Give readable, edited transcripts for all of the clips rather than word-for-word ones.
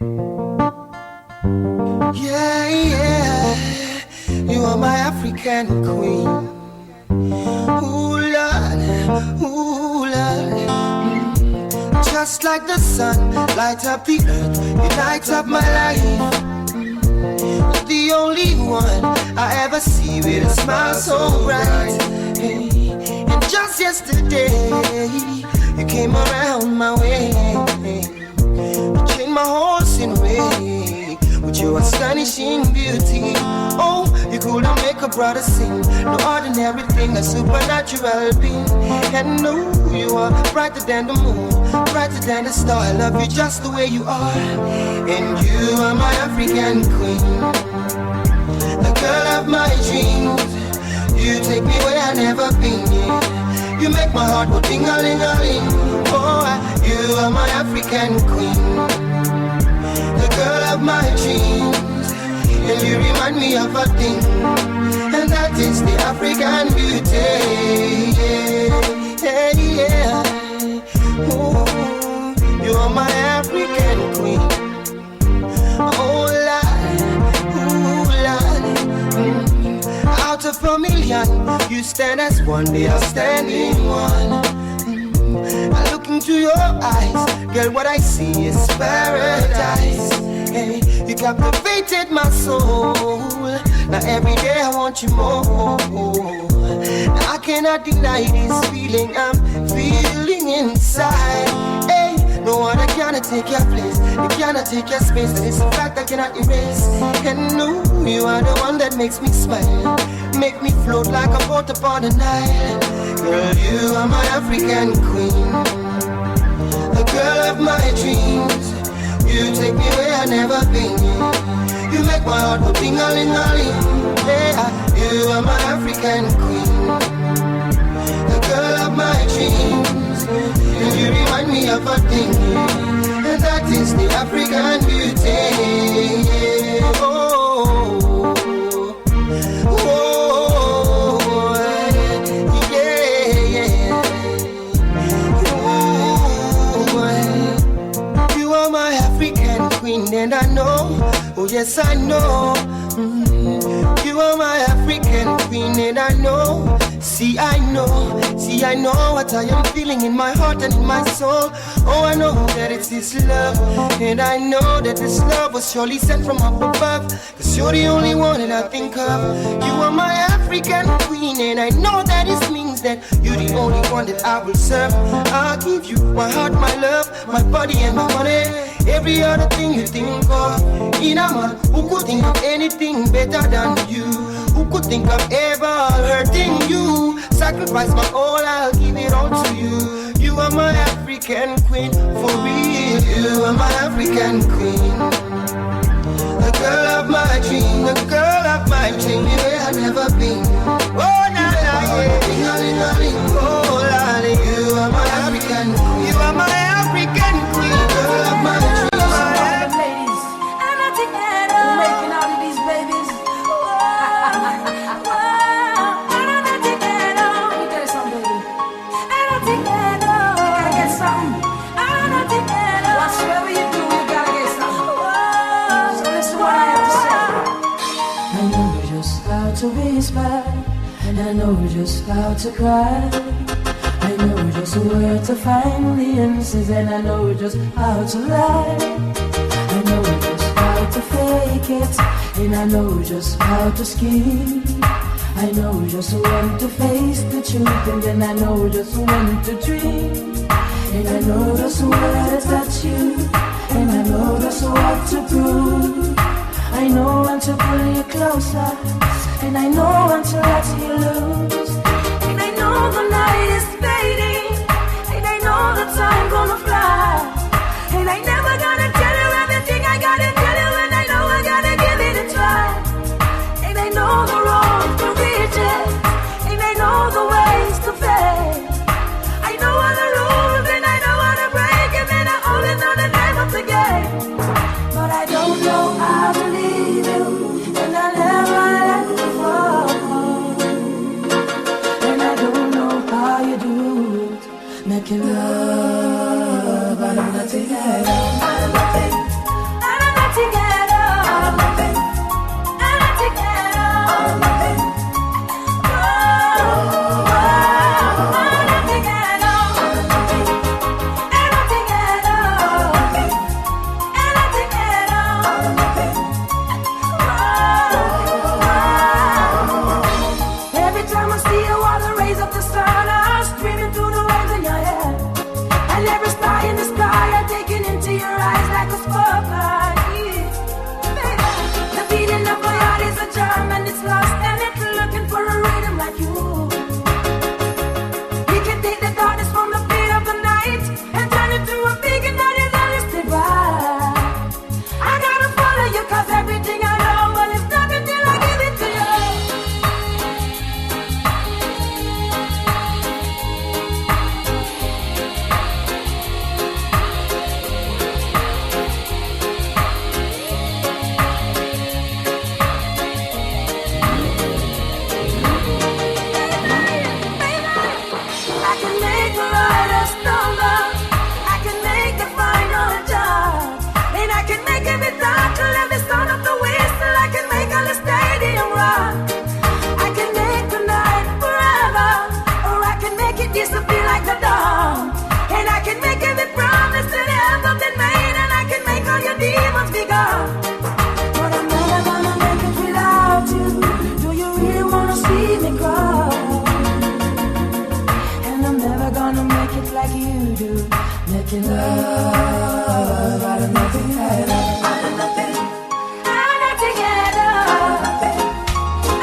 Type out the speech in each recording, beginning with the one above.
Yeah, yeah, you are my African queen. Ooh, Lord, ooh, Lord. Just like the sun, light up the earth, you light up my life. The only one I ever see with a smile so bright. Hey, and just yesterday, you came around my way. You changed my horse in way with your astonishing beauty. Oh, you couldn't make a brother sing. No ordinary thing, a supernatural being. And no, you are brighter than the moon, brighter than the star. I love you just the way you are. And you are my African queen, the girl of my dreams. You take me where I've never been. You make my heart go ding-a-ling-a-ling. Oh, you are my African queen, the girl of my dreams. And you remind me of a thing, and that is the African beauty. Yeah, yeah. Ooh, you are my African queen. Oh, Lord, ooh, Lord. Out of a million, you stand as one, they are standing one. I look into your eyes, girl, what I see is paradise. Hey, you captivated my soul. Now every day I want you more. Now I cannot deny this feeling I'm feeling inside. Hey, no one cannot take your place, you cannot take your space. That is a fact I cannot erase. And no, you are the one that makes me smile, make me float like a boat upon the Nile. Girl, you are my African queen, the girl of my dreams. You take me where I've never been. You make my heart go ding-a-ling-a-ling. Yeah, you are my African queen, the girl of my dreams. And you remind me of a thing, and that is the African beauty. Oh, oh, yeah, yeah. Oh, you are my African queen, and I know, oh yes I know. You are my African queen, and I know. See I know what I am feeling in my heart and in my soul. Oh, I know that it's this love, and I know that this love was surely sent from up above. Cause you're the only one that I think of. You are my African queen, and I know that it means that you're the only one that I will serve. I'll give you my heart, my love, my body and my money. Every other thing you think of. In a man who could think of anything better than you, who could think of ever hurting you. Sacrifice my all, I'll give it all to you. You are my African queen, for real. You are my African queen, the girl of my dream, the girl of my dream. Where I've never been. Oh, na na, yeah. Oh, Lali, you are my African queen. You are my African queen, girl of my dream. Making out of these babies. To whisper, and I know just how to cry. I know just where to find the answers, and I know just how to lie. I know just how to fake it, and I know just how to scheme. I know just when to face the truth, and then I know just when to dream. And I know just where to touch you, and I know just what to prove. I know when to pull you closer, and I know when to let you loose. And I know the night is fading, and I know the time gonna fly. And I never gonna tell you everything I gotta tell you, and I know I gotta give it a try. And I know the road to reach it, and I know the ways to fail. I know all the rules, and I know how to break them, and I only know the name of the game. But I don't know how to leave you, and I never let you fall. And I don't know how you do it, making love out of nothing at all. Out of nothing, out fuck like you, baby. The beating of my heart is a drum and it's lost and it's looking for a rhythm like you. You can take the darkness from the fear of the night and turn it to a beacon that is unlisted right. I gotta follow you 'cause everything I know, but it's nothing till I give it to you. I can make the riders stronger. I can make the final judge. And I can make every thought to let the sound of the whistle. I can make all the stadium rock. I can make the night forever. Or I can make it disappear like the dawn. And I can make every promise that ever been made. And I can make all your demons be gone. But I'm never gonna make it without you. Do you really wanna see me cry? And I'm never gonna make it like you do. Making love out of nothing. Out of nothing. I'm not together.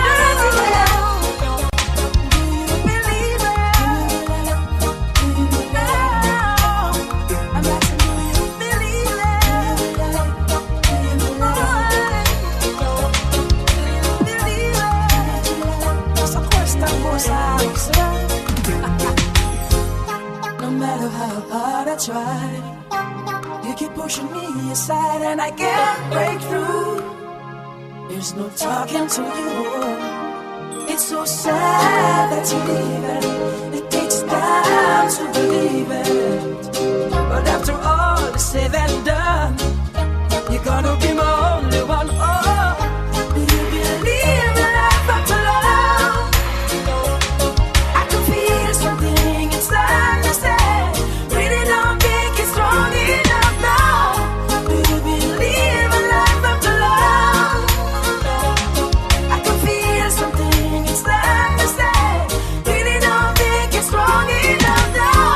I'm not together. Do you believe it? Do you know? I'm asking, do you believe it? Do you believe it? Esa cuesta cosa. No matter how hard I try, you keep pushing me aside and I can't break through. There's no talking to you. It's so sad that you're leaving. It takes time to believe it. But after all is said and done, you're gonna be my only one. Oh, do you believe in life after love? I can feel something inside me say, really don't think it's strong enough now. Do you believe in life after love? I can feel something inside me say, really don't think it's strong enough now.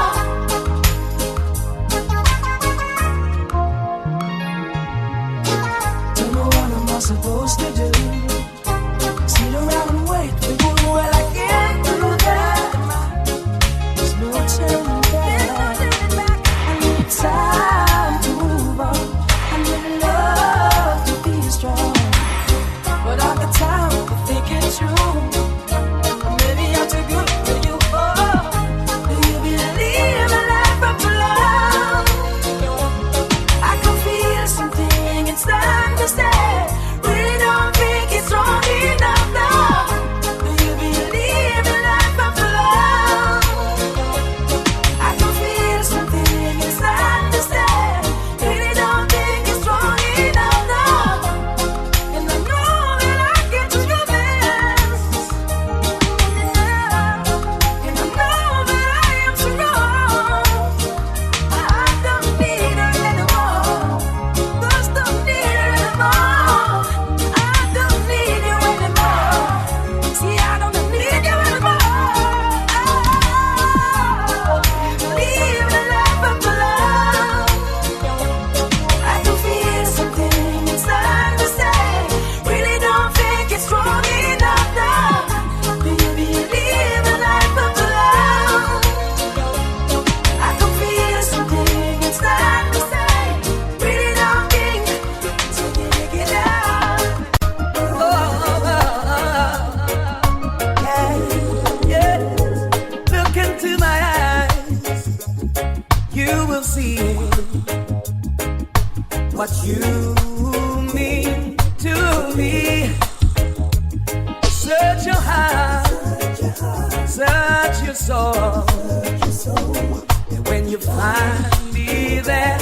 Don't know what am I supposed to do? Sit around and wait for you. Well, I can't do that. There's no turning back. I need time to move on. I need love to be strong. But all the time I think it's true. Maybe I'm too good for you. Oh, do you believe in life after love? I can feel something inside me say, really don't think it's strong enough now. Do you believe in life after love? I can feel something inside me say, really don't think it's strong enough now. And I know that I get to your best. And I know that I am strong. I don't need her anymore. Just don't need her anymore. I don't need you anymore. See, I don't need you anymore. Leave the life of the love. I can feel something inside me say, really don't think it's strong enough now. Do you believe in life of the love? I can feel something inside me say, really don't think to dig it out. Yeah. Look into my eyes, you will see what you mean to me. Search your heart, search your soul. And when you find me there,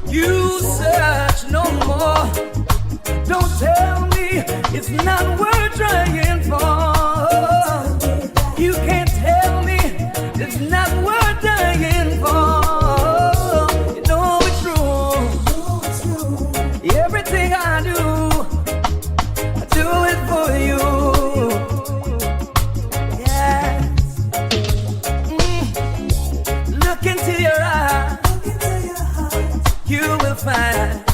you search no more. Don't tell me it's not worth trying for. You can't tell me it's not worth dying for. You know it's true. Everything I do it for you. Yes. Look into your eyes, you will find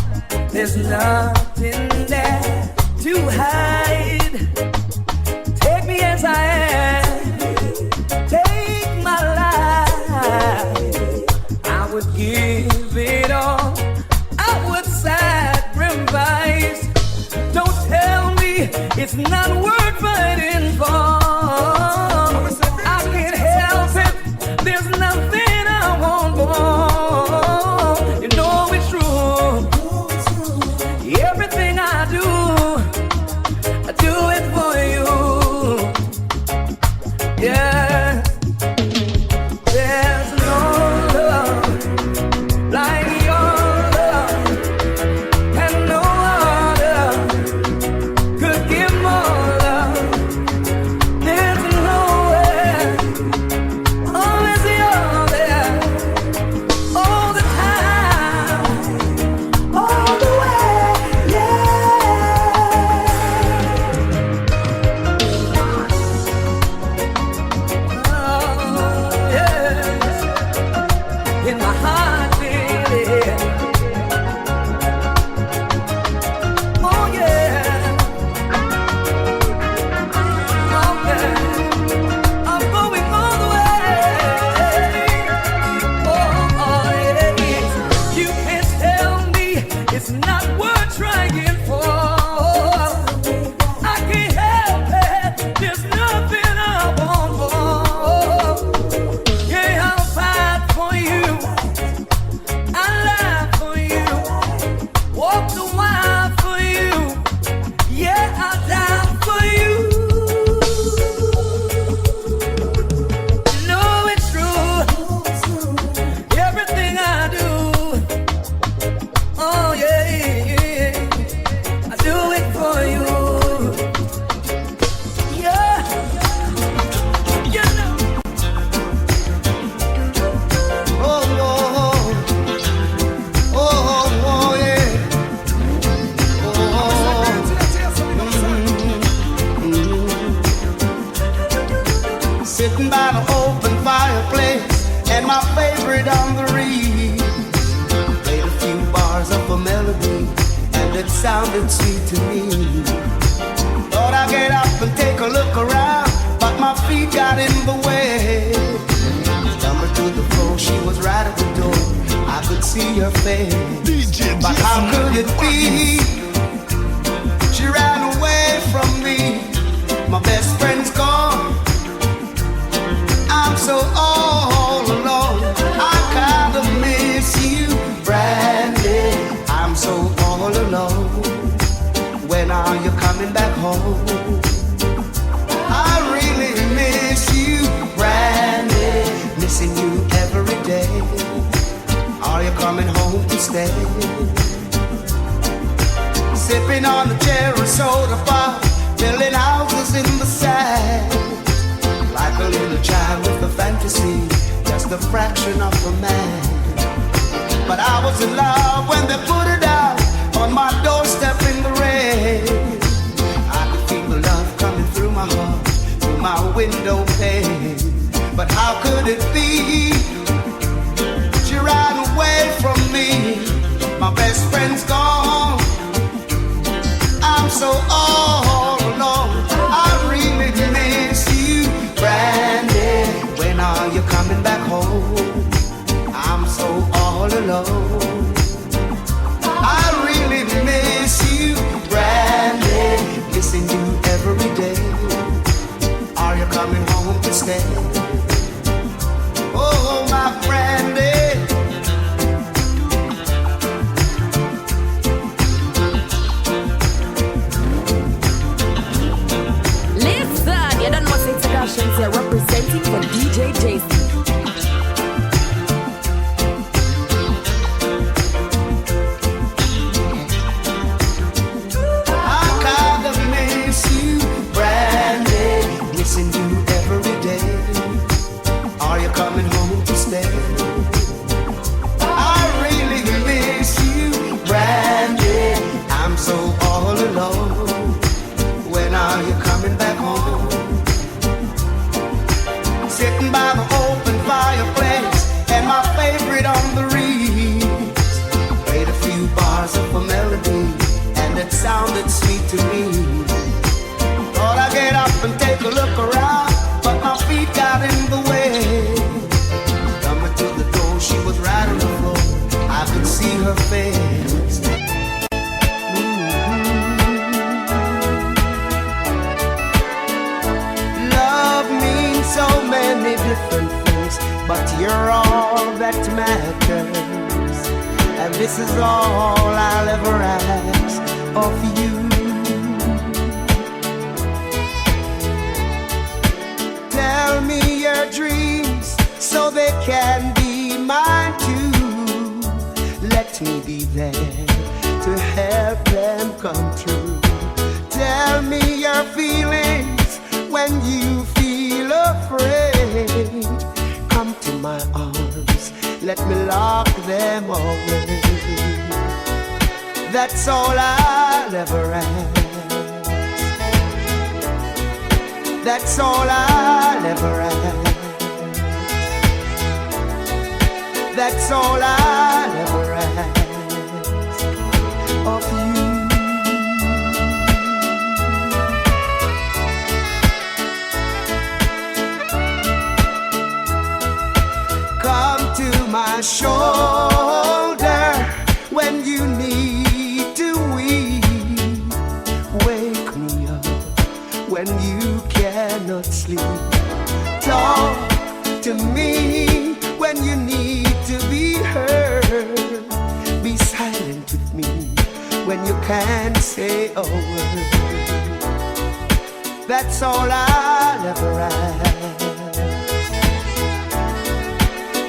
there's nothing there to hide. Take me as I am, take my life. I would give it all, I would sacrifice. Don't tell me it's not worth fighting for. I can't help it, there's nothing I want more. You know it's true, everything I do it for you. Yeah, there's no love like your love, and no other could give more love. There's nowhere, always you're there, all the time, all the way, yeah. Oh, yes, in my heart, baby. Oh, yeah. Okay. I'm going all the way. Oh, yeah. You can't tell me it's not worth trying for. I can't help it, there's nothing I want more. Yeah, I'll fight for you, I'll lie for you, walk the mile for you. Yeah, I'll die for you. You know it's true, everything I do. Oh yeah, I do it for you. Yeah, you know. Oh, oh, oh, oh, yeah. Sitting by the open fireplace and my favorite on the reed. Played a few bars of a melody and it sounded sweet to me. Thought I'd get up and take a look around, but my feet got in the way. Stumbled to the floor, she was right at the door. I could see her face, but how could it be? She ran away from me. My best friend's gone, I'm so all alone. I kinda miss you, Brandy. I'm so all alone. When are you coming back home? I really miss you, Brandy. Missing you every day. Are you coming home to stay? Sipping on the cherry soda pop, building houses in the sand. Like a little child with a fantasy, just a fraction of a man. But I was in love when they put it out on my doorstep in the rain. I could feel the love coming through my heart, through my window pane. But how could it be? She ran away from me. My best friend's gone, I'm so all alone. I really miss you, Brandy. When are you coming back home? I'm so all alone. I really miss you, Brandy. Missing you every day. Are you coming home to stay? Oh, my Brandy. Listen, you don't know what's introductions here representing for DJ JC. I kinda miss you, Brandy. Missing you every day. Are you coming home to stay? I really miss you, Brandy. I'm so all alone. When are you coming back home? sounded sweet to me. Thought I'd get up and take a look around, but my feet got in the way. Coming to the door, she was right on the floor. I could see her face. Love means so many different things, but you're all that matters. And this is all I'll ever ask of you. Tell me your dreams so they can be mine too. Let me be there to help them come true. Tell me your feelings when you feel afraid. Come to my arms, let me lock them away. That's all I'll ever ask. That's all I'll ever ask. That's all I'll ever ask of you. Come to my shoulder when you need to weep. Wake me up when you cannot sleep. Talk to me when you need to be heard. Be silent with me when you can't say a word. That's all I'll ever ask.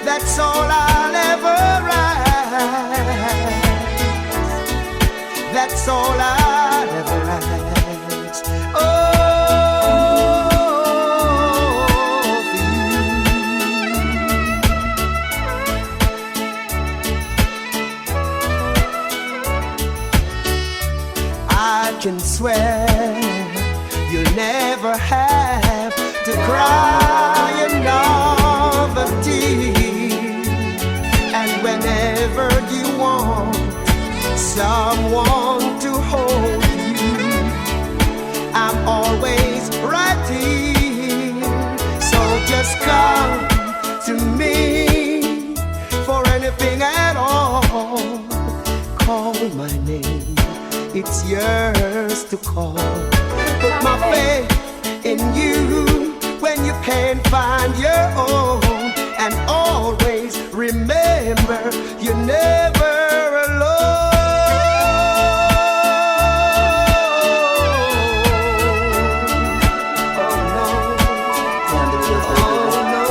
That's all I'll ever ask. That's all I'll ever ask. Oh, for you. I can swear you'll never have to cry another tear. And whenever you want someone to hold you, I'm always right here. So just come to me for anything at all. Call my name, it's yours to call. Put my faith in you when you can't find your own. And always remember, you're never alone. Oh no, oh no.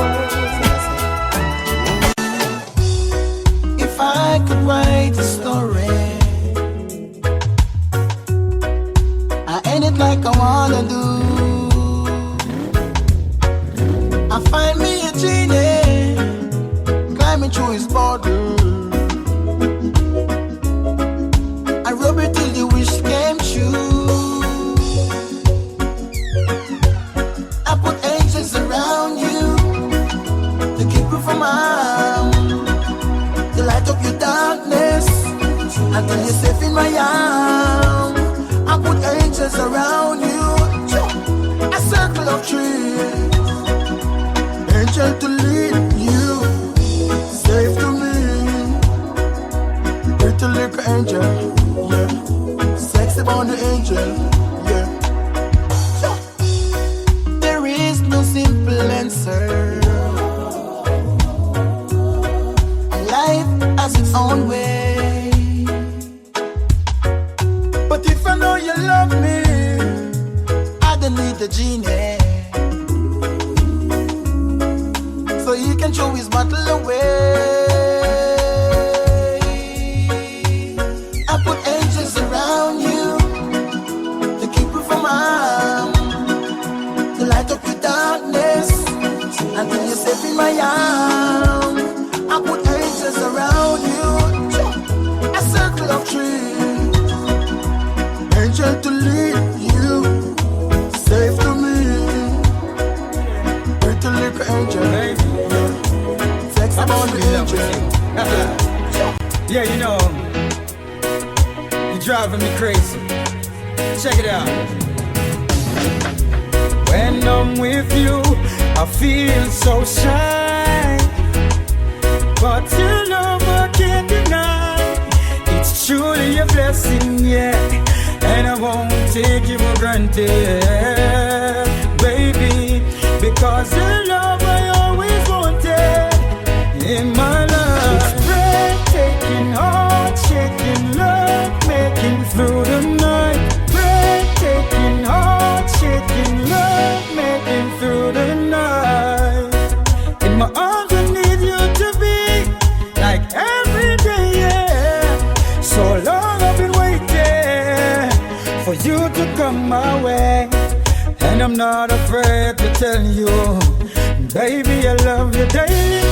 If I could write a story, I end it like I wanna do. I find me a genie climbing through his border. I rub it till the wish came true. I put angels around you to keep you from harm, to light up your darkness until you're safe in my arms. I put angels around you, a circle of trees, angel to lead you, safe to me, little little angel, yeah, sexy born the angel, yeah. There is no simple answer. Life has its own way. But if I know you love me, I don't need the genie, so he can throw his bottle away. I put angels around you to keep you from harm, to light up your darkness until you're safe in my arms. I put angels around you, a circle of trees, angel to lead you, safe to me, little little angel. Yeah, you know, you're driving me crazy. Check it out. When I'm with you, I feel so shy, but your love I can't deny. It's truly a blessing, yeah, and I won't take you for granted, baby, because your love I always wanted in my life. It's breathtaking, heart-shaking love making through the night. Breathtaking, heart-shaking love making through the night. In my arms I need you to be like every day, yeah. So long I've been waiting for you to come my way, and I'm not afraid to tell you, baby, I love you daily.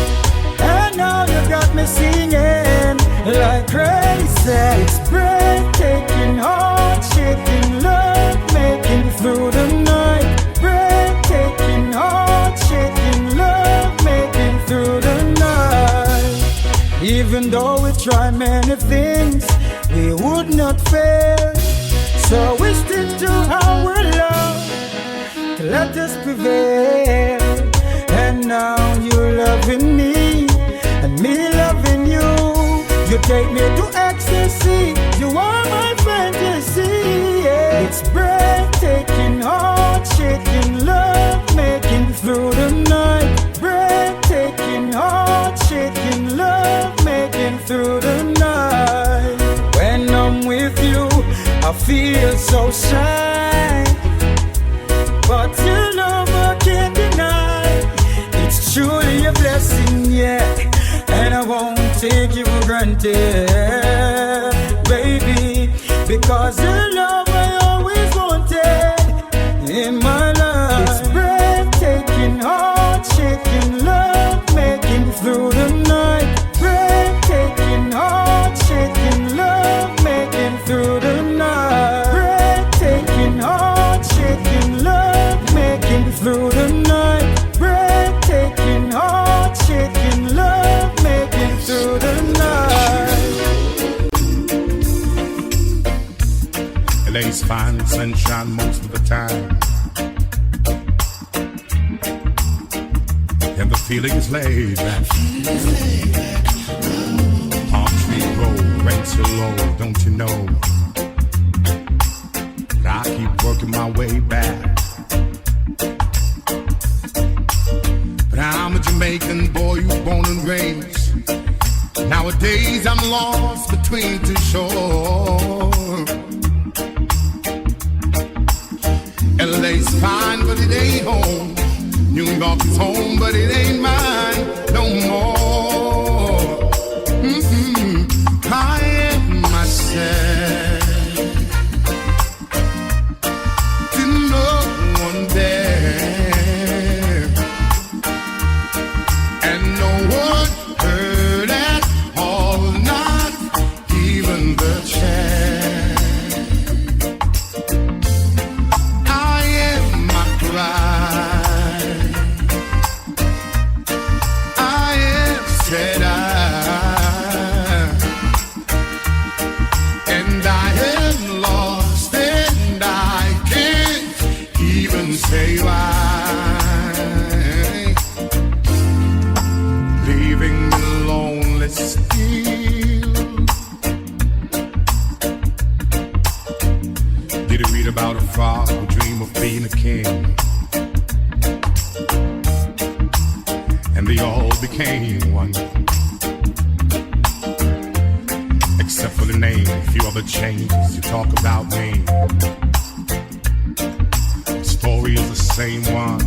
And now you got me singing like crazy. It's breathtaking, heart-shaking love making through the night. Breathtaking, heart-shaking love making through the night. Even though we try many things, we would not fail. So we stick to our love to let us prevail. And now you're loving me and me loving you. You take me to ecstasy. You are my fantasy, yeah. It's breathtaking, heart-shaking love making through the night. Breathtaking, heart-shaking love making through the night. When I'm with you, I feel so shy, but your love I can't deny. It's truly a blessing, yeah, and I won't take you for granted, baby, because your love I always wanted in my life. It's breathtaking, heart-shaking love making through the night. Breathtaking, heart-shaking love making through the night. Breathtaking, heart-shaking love making through the night. Breathtaking, heart-shaking love making through the night. LA's fine sunshine most of the time, and the feeling is laid back. Palm Tree Road ranks so low, don't you know? But I keep working my way back. But I'm a Jamaican boy who's born and raised. Nowadays I'm lost between two shores. LA's fine, but it ain't home. New York is home, but it ain't mine no more. I am myself to no one there, and no one heard at all, not even the chair. I am my pride, I am said and I am lost, and I can't even say why. Leaving me lonely still. Did you read about a frog who dreamed of being a king? And they all became one, except for the name. A few other changes. You talk about me, the story is the same one.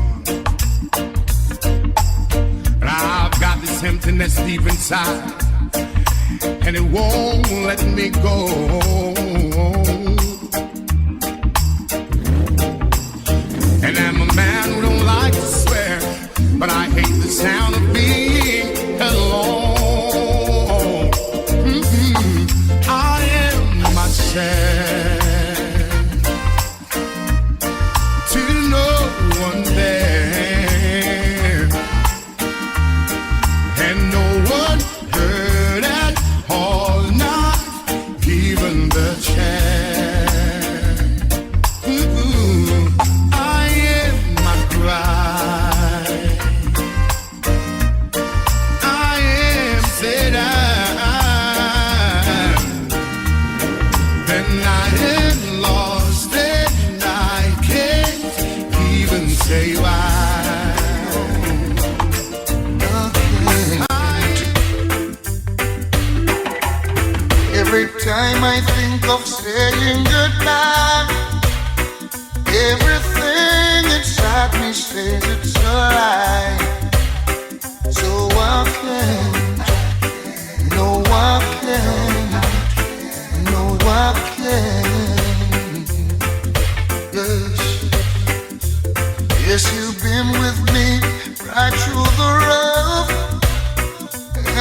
But I've got this emptiness deep inside, and it won't let me go. And I'm a man who don't like to swear, but I hate the sound of being alone. I am myself to no one there, and no one heard at all, not even the chair. been lost and I can't even say why. Every time I think of saying goodbye, everything inside me says it's a lie. So I can't, no I can't, no I can't. Yes, you've been with me right through the rough,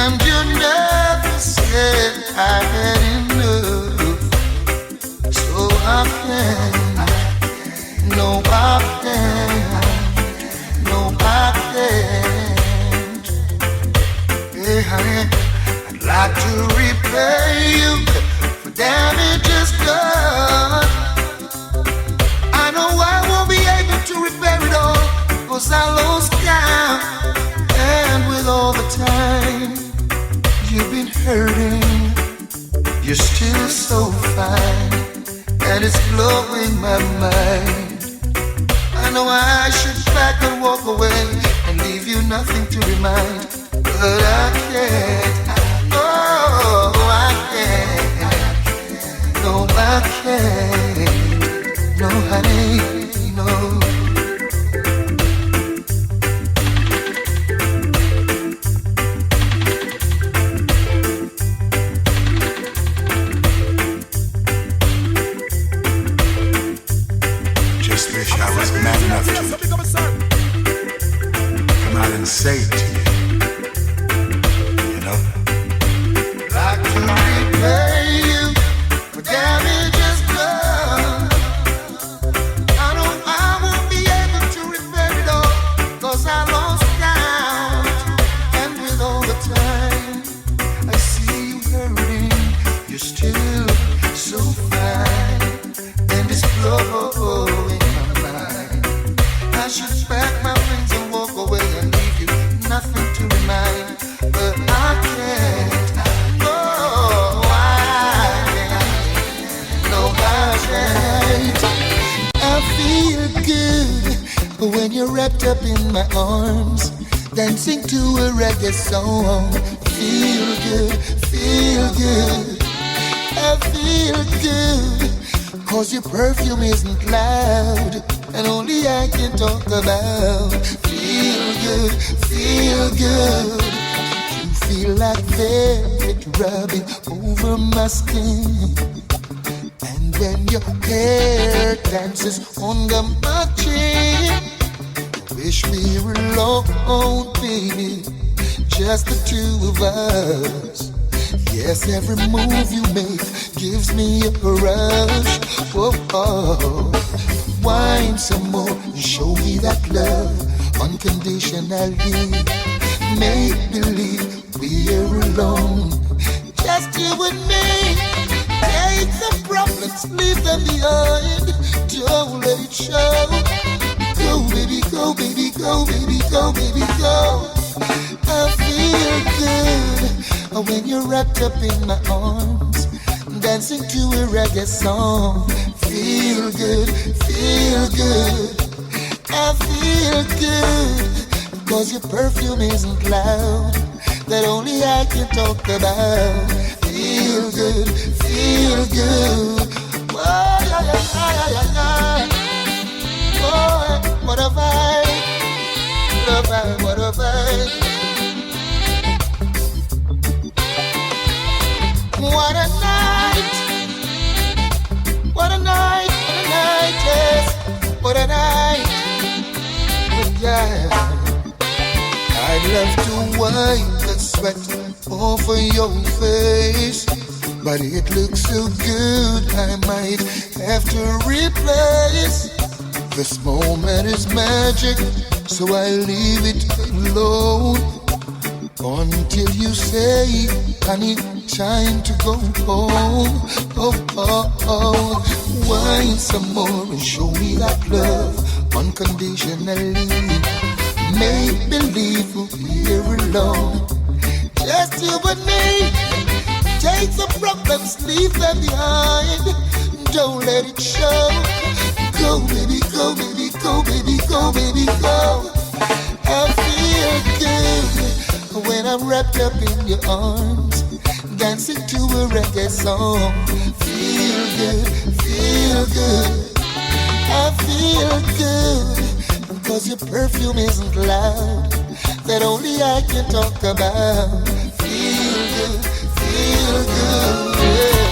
and you never said I had enough. So I can't, no I can't, no I can't. Hey honey, I'd like to repay you for damages done. I know I won't be able to repair it all, 'cause I lost count. And with all the time you've been hurting, you're still so fine, and it's blowing my mind. I know I should back and walk away and leave you nothing to remind, but I can't, oh I can't, no I can't, no honey, no. Come out and say it to you, you know. Like to repay you for damages done. I know I won't be able to repair it all, 'cause I lost count. And with all the time I see you hurting, you're still so fine, and it's blowing my mind. I should pack my things and walk away and leave you nothing to remind, but I can't. No, I can't. No, I can't. I feel good when you're wrapped up in my arms, dancing to a reggae song. Feel good, feel good. I feel good, 'cause your perfume isn't loud, and only I can talk about. Feel good, feel good. You feel like velvet rubbing over my skin, and when your hair dances under my chin, wish we were alone, baby, just the two of us. Yes, every move you make gives me a rush. Whoa, oh. Wine some more and show me that love unconditionally. Make believe we're alone, just you and me. Take the problems, leave them behind. Don't let it show. Go, baby, go, baby, go, baby, go, baby, go. I feel good when you're wrapped up in my arms, dancing to a reggae song. Feel good, feel good. I feel good, 'cause your perfume isn't loud, that only I can talk about. Feel good, feel good. Oh, yeah, yeah, yeah, yeah, yeah. Oh, what a vibe, what a vibe, what a vibe. What a night, what a night, what a night, yes, what a night, yeah. I'd love to wipe the sweat off of your face, but it looks so good I might have to replace. This moment is magic, so I leave it alone until you say, honey, time to go home. Oh, oh, oh. Wine some more and show me that love unconditionally. Make believe we're alone, just you and me. Take the problems, leave them behind. don't let it show. Go, baby, go, baby, go, baby, go, baby, go. I feel good when I'm wrapped up in your arms, dancing to a reggae song. Feel good, feel good. I feel good, cause your perfume isn't loud, that only I can talk about. Feel good, feel good, yeah.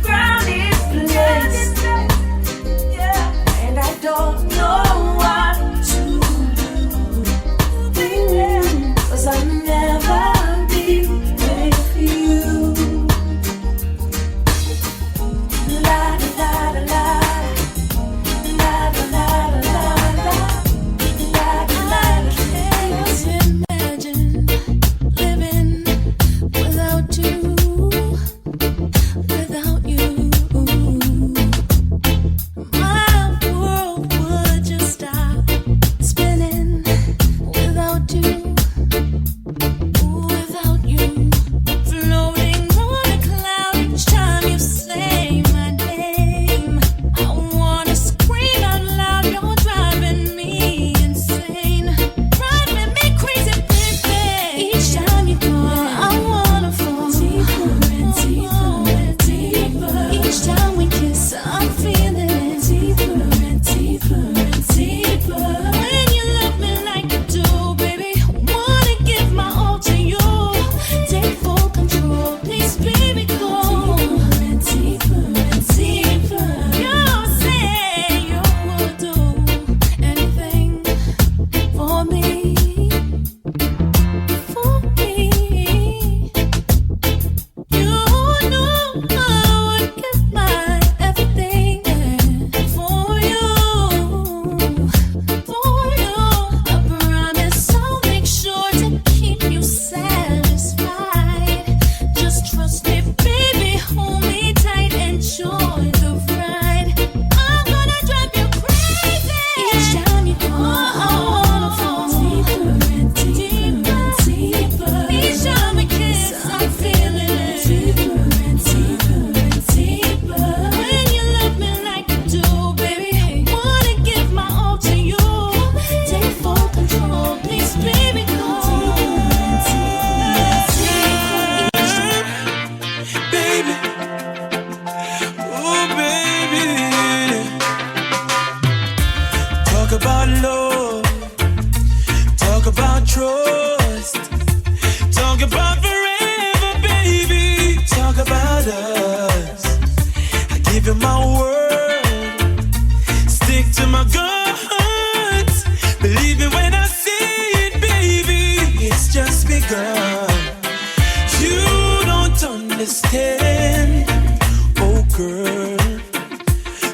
Ground girl. You don't understand, oh girl,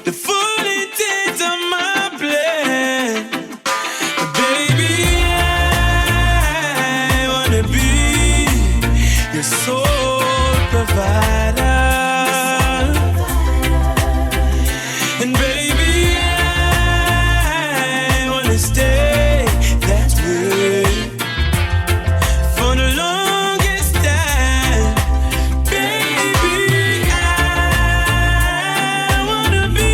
the full intent of my plan. Baby, I wanna be your sole provider. And baby, I wanna stay that way for the longest time. Baby, I wanna be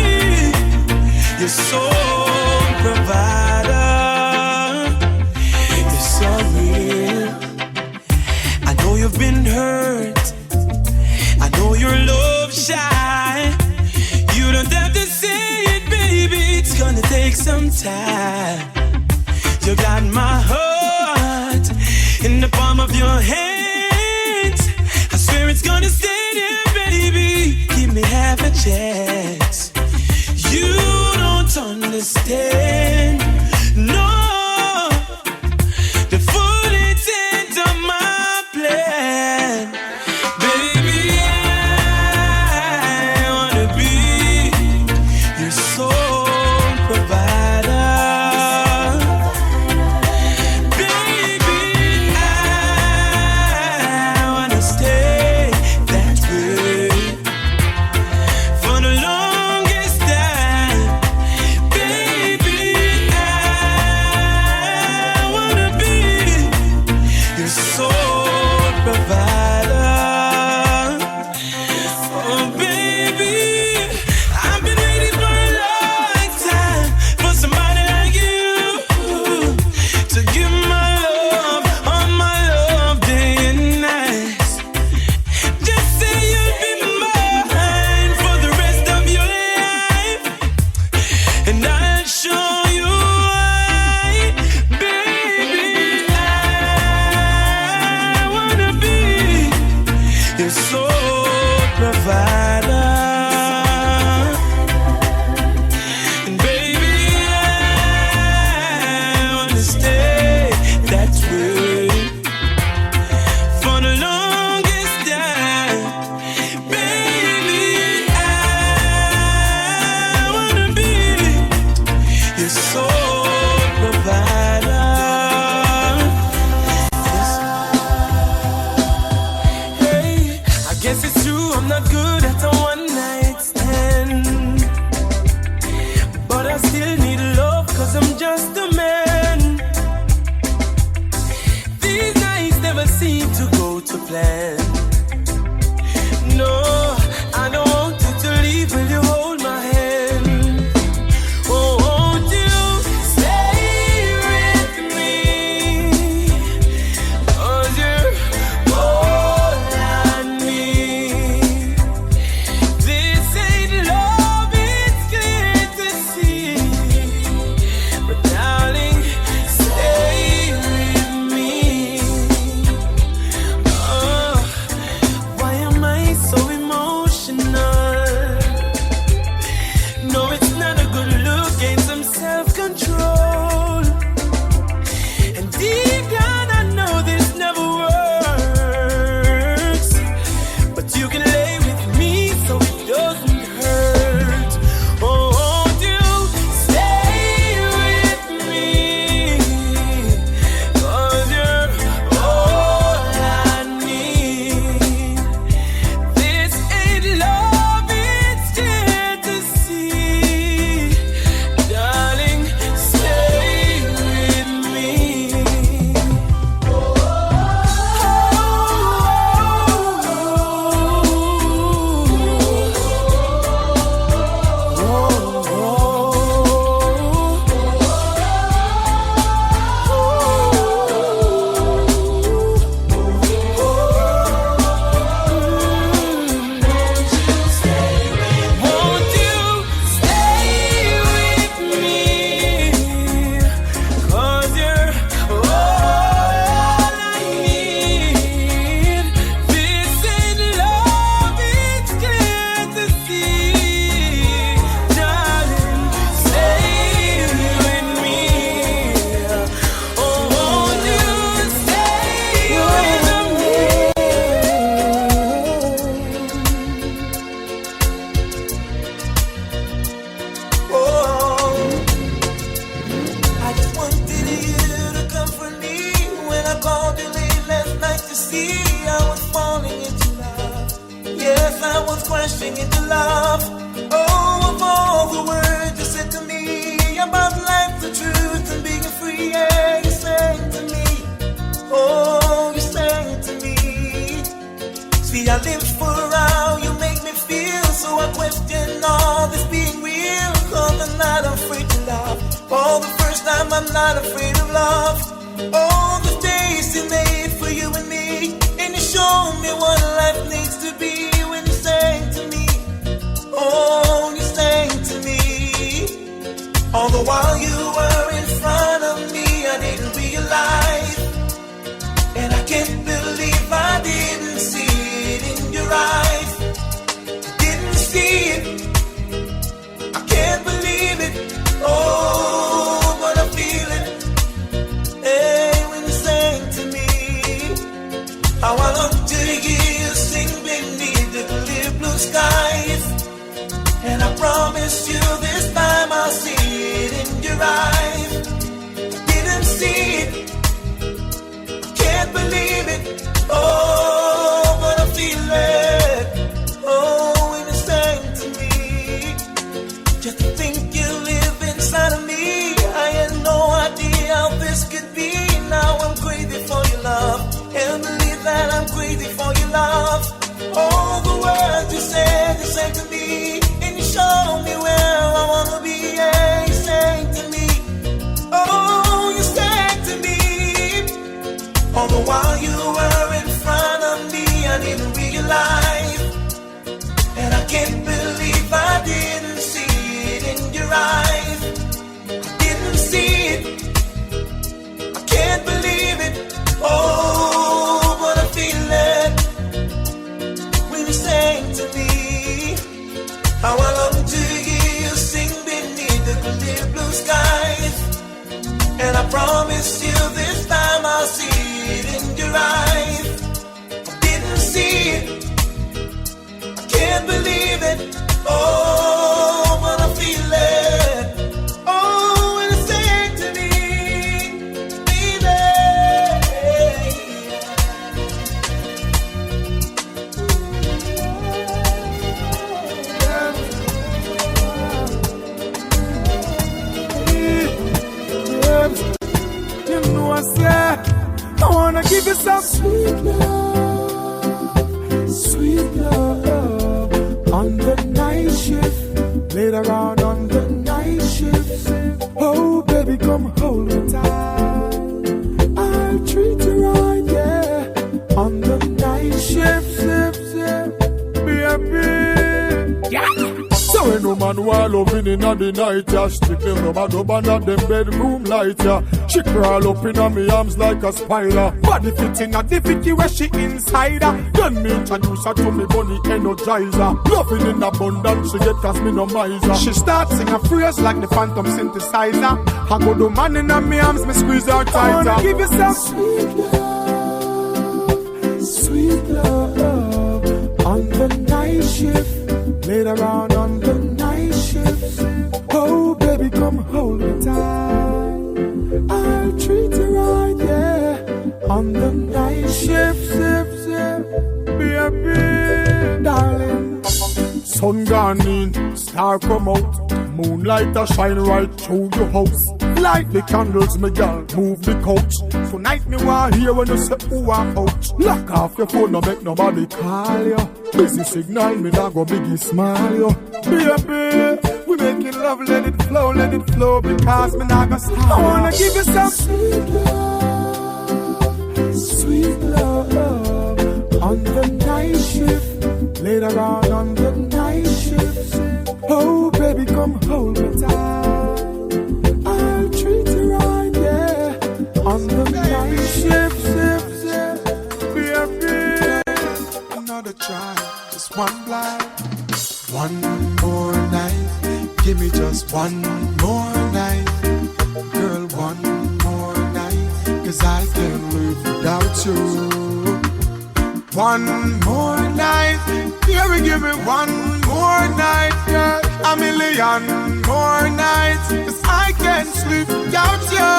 your sole provider. It's so real. I know you've been hurt. I know you're love shy. You don't have to say it, baby. It's gonna take some time. You got my heart in the palm of your hands. I swear it's gonna stay there, baby. Give me half a chance. You don't understand, no, the full intent of my plan. Baby, I wanna be your sole provider. Baby, I wanna stay that way for the longest time. Baby, I wanna be your sole provider. Oh baby, I've been waiting for a long time for somebody like you to give my love, all my love, day and night. Just say you'll be mine for the rest of your life, and I'll show you why. Baby, I wanna be your sole provider. And baby, I wanna stay that way for the longest time. Baby, I wanna be your sole provider. Hey, I guess it's true, I'm not good at a one-night stand, but I still need love, cause I'm just a man. These nights never seem to go to plan. No, I don't want you to leave. Will you hold my hand? Oh, won't you stay with me? 'Cause you're all I need. This ain't love, it's clear to see. But darling, stay with me. Oh, I called you late last night to see I was falling into love. Yes, I was crashing into love. Oh, of all the words you said to me about life, the truth, and being free, yeah, you sang to me. Oh, you sang to me. See, I live for how you make me feel, so I question all this being real. Cause I'm not afraid to love. For the first time, I'm not afraid of love. All the days you made for you and me, and you showed me what life needs to be when you sang to me. Oh, you sang to me. All the while you were in front of me, I didn't realize. And I can't believe I didn't see it in your eyes. I didn't see it. I can't believe it. Oh, but I feel it. Hey, when you sang to me, how I love to hear you sing beneath the clear blue skies. And I promise you this time I'll see it in your eyes. I didn't see it. I can't believe it. Oh, but I feel it. Oh, when you sang to me. Just to think you live inside of me. I had no idea how this could be. Now I'm crazy for your love. And believe that I'm crazy for your love. All the words you said to me. Show me where I wanna be, yeah, you sang to me. Oh, you sang to me. All the while you were in front of me, I didn't realize. And I can't believe I didn't see it in your eyes. I didn't see it. I can't believe it. Oh, but I feel it when you sang to me. How I long to hear you sing beneath the clear blue skies. And I promise you this time I'll see it in your eyes. I didn't see it. I can't believe it. Oh, but I feel it. Oh, when you sing to me, baby. You know I said I wanna give you some sweet love on the night shift, later on the night shift. Oh baby, come hold me tight, I'll treat you right, yeah. On the night shift, be happy, yeah. So when no man want loving in the night, yeah. Strictly rub under them bedroom light, yeah. She crawl up in me arms like a spider. Body fit in a difficulty where she insider. Then me introduce her to me bunny energizer. Loving in abundance, she get cause me no miser. She starts sing a phrase like the phantom synthesizer. I go do man in me arms, me squeeze her tighter. I wanna give you some sweet love on the night shift, later on the night shift. Oh baby, come hold me tight, I'll treat you right, yeah. On the night shift, be happy, darling. Sun gone in, star come out, moonlight a shine right through your house. Light the candles, me girl, move the couch. Tonight me want hear when you say ooh and ouch. Lock off your phone, no make nobody call you. Busy signal, me not go biggie smile you. Be happy, we making love, let it flow, because me not gonna stop. I wanna give you some sweet love on the night shift, later on the night shift. Oh baby, come hold me tight, I'll treat you right, yeah. On the night shift, be happy. Another try, just one blind, one more night. Give me just one more night, girl, one more night, 'cause I can't live without you. One more night, yeah, give me one more night, girl. A million more nights, 'cause I can't sleep without you.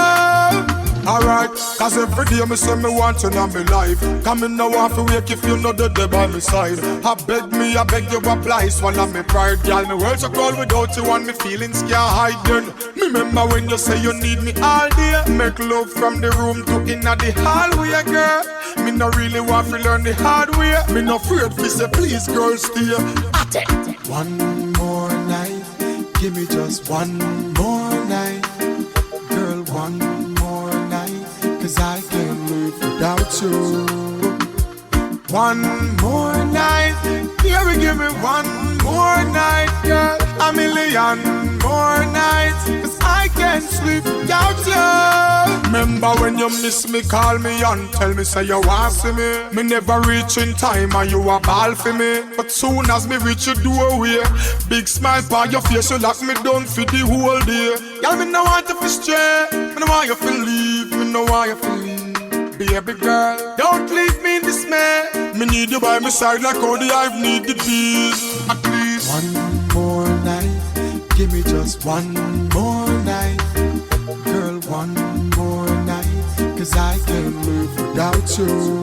Alright, cause every day me say me want to know me life. Come in now want to wake if you know the day by my side. I beg you apply, swallow me pride. Girl, me world so cold without you and me feelings can't hide then. Me remember when you say you need me all day. Make love from the room to inna the hallway, girl. Me no really want to learn the hard way. Me no afraid to say please girl stay. One more night, give me just one more night. Girl, one more night, cause I can't live without you. One more night, here we give me one more night, girl. A million more nights, cause I can't sleep without you. Remember when you miss me, call me and tell me say you want see me. Me never reach in time and you a ball for me. But soon as me reach your doorway, big smile on your face, you lock me down for the whole day. Girl, me no want you to stray, me no want you to leave, me no want you to leave. Baby girl, don't leave me in dismay. Me need you by my side like how the hive need the bees. At least one more night, give me just one more night. Girl, one more night, cause I can't live without you.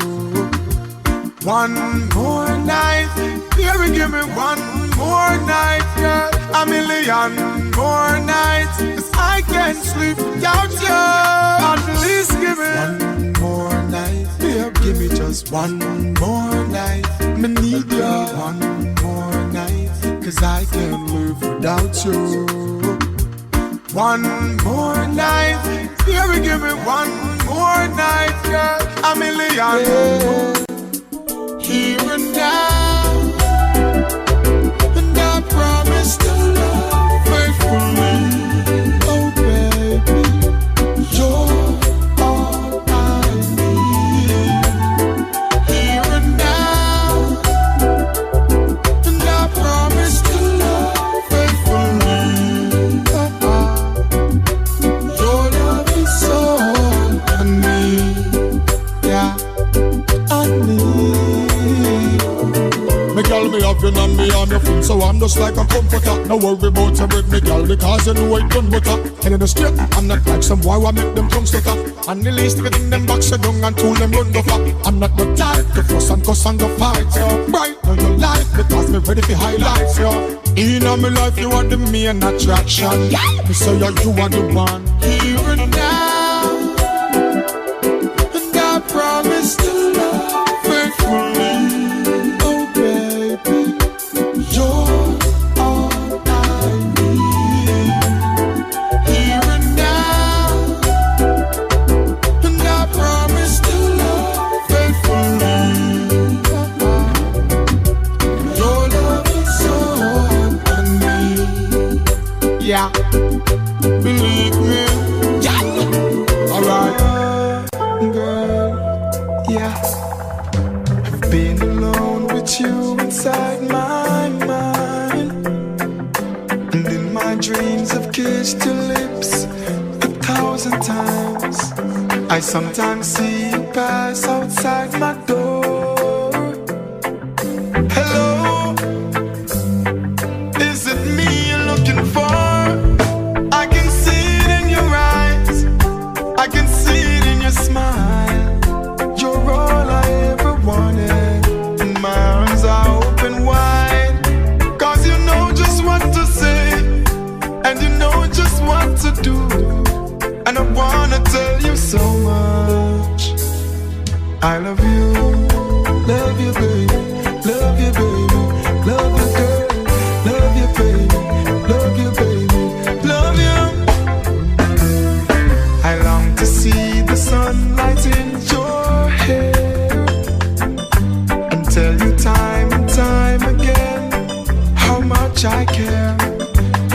One more night, baby give me one more night, girl. A million more nights, cause I can't sleep without you. At least give me one more night, baby give me just one more night. Me need you one more night, cause I can't live without you. One more night, baby give me one more night, girl. A million here and now, and I promise to love faithfully. Oh baby, you're all I need. Here and now, and I promise to love faithfully. Your love is all I need. Yeah, I need. Me girl, me have you and me on your feet, so I'm just like a comforter. No worry about your bread, me girl, because you know I done butter. And in the street, I'm not like some boy who make them tongue stutter. And the least of in them box down and tool them run go flat. I'm not the type to fuss and cuss and go fight, yo. Right now your life, because me ready for highlights, yo. In all my life, you are the main attraction. Me say you are the one. Here and now, and I promise to love faithfully. Yeah, believe me. Yeah, alright, girl. Yeah, I've been alone with you inside my mind, and in my dreams I've kissed your lips 1,000 times. I sometimes see you pass outside my door. Hello, is it me you're looking for? I can see it in your smile. You're all I ever wanted, and my arms are open wide. Cause you know just what to say, and you know just what to do. And I wanna tell you so much. I love you baby, love you baby, love you girl, love you baby, love you baby, love you. I long to see the sunlight in your hair, and tell you time and time again how much I care.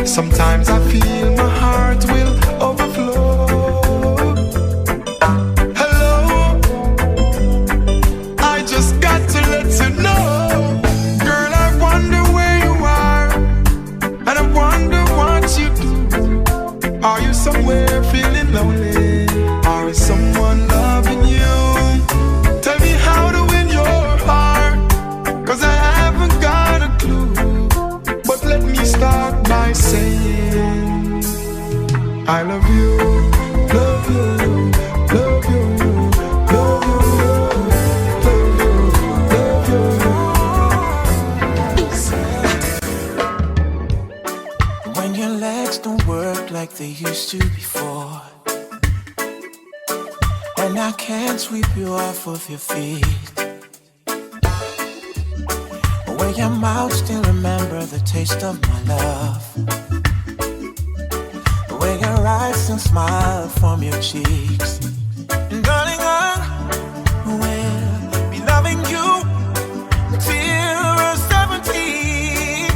Sometimes I feel my heart will overflow. Hello, I just got to let you know, girl, I wonder where you are, and I wonder what you do. Are you somewhere feeling lonely? Or is someone loving you? Tell me how to win your heart, cause I haven't got a clue. But let me start by saying off of your feet. When your mouth still remember the taste of my love. When your eyes still smile from your cheeks. And darling, I will be loving you till we're 70.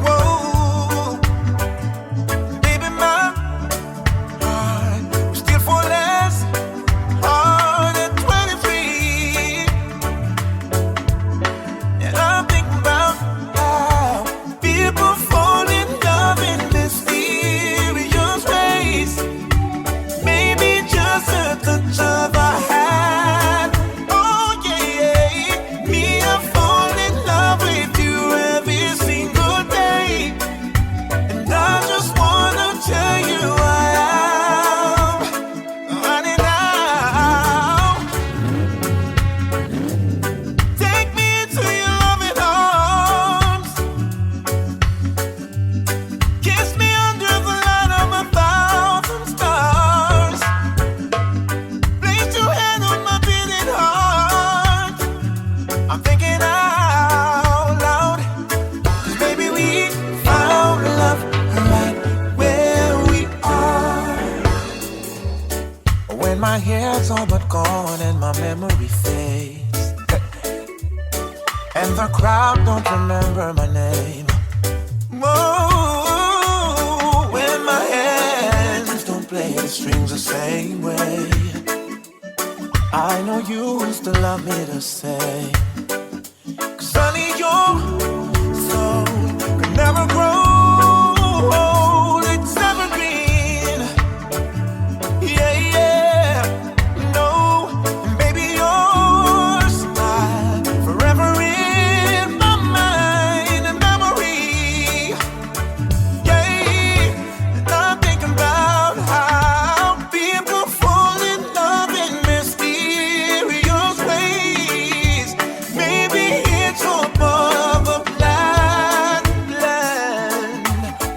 Whoa, baby, my heart will still for less hard at 23. And I'm thinking about how people fall in love in mysterious ways. Maybe just a touch of a hand. Oh yeah, me, I fall in love with you every single day. And I just wanna tell you I am running out. Take me into your loving arms. Kiss me under the light of 1,000 stars. Place your hand on my beating heart. I'm thinking out loud. 'Cause maybe we found love right where we are. When my hair's all but gone and my memory fades, and the crowd don't remember my name. Whoa, when my hands don't play the strings the same way. I know you used to love me to say, 'cause honey, your soul could never grow old. It's evergreen. Yeah, yeah. No, and baby, your smile forever in my mind and memory. Yeah, and I'm thinking about how people fall in love in mysterious ways. Maybe it's hope of a blind land.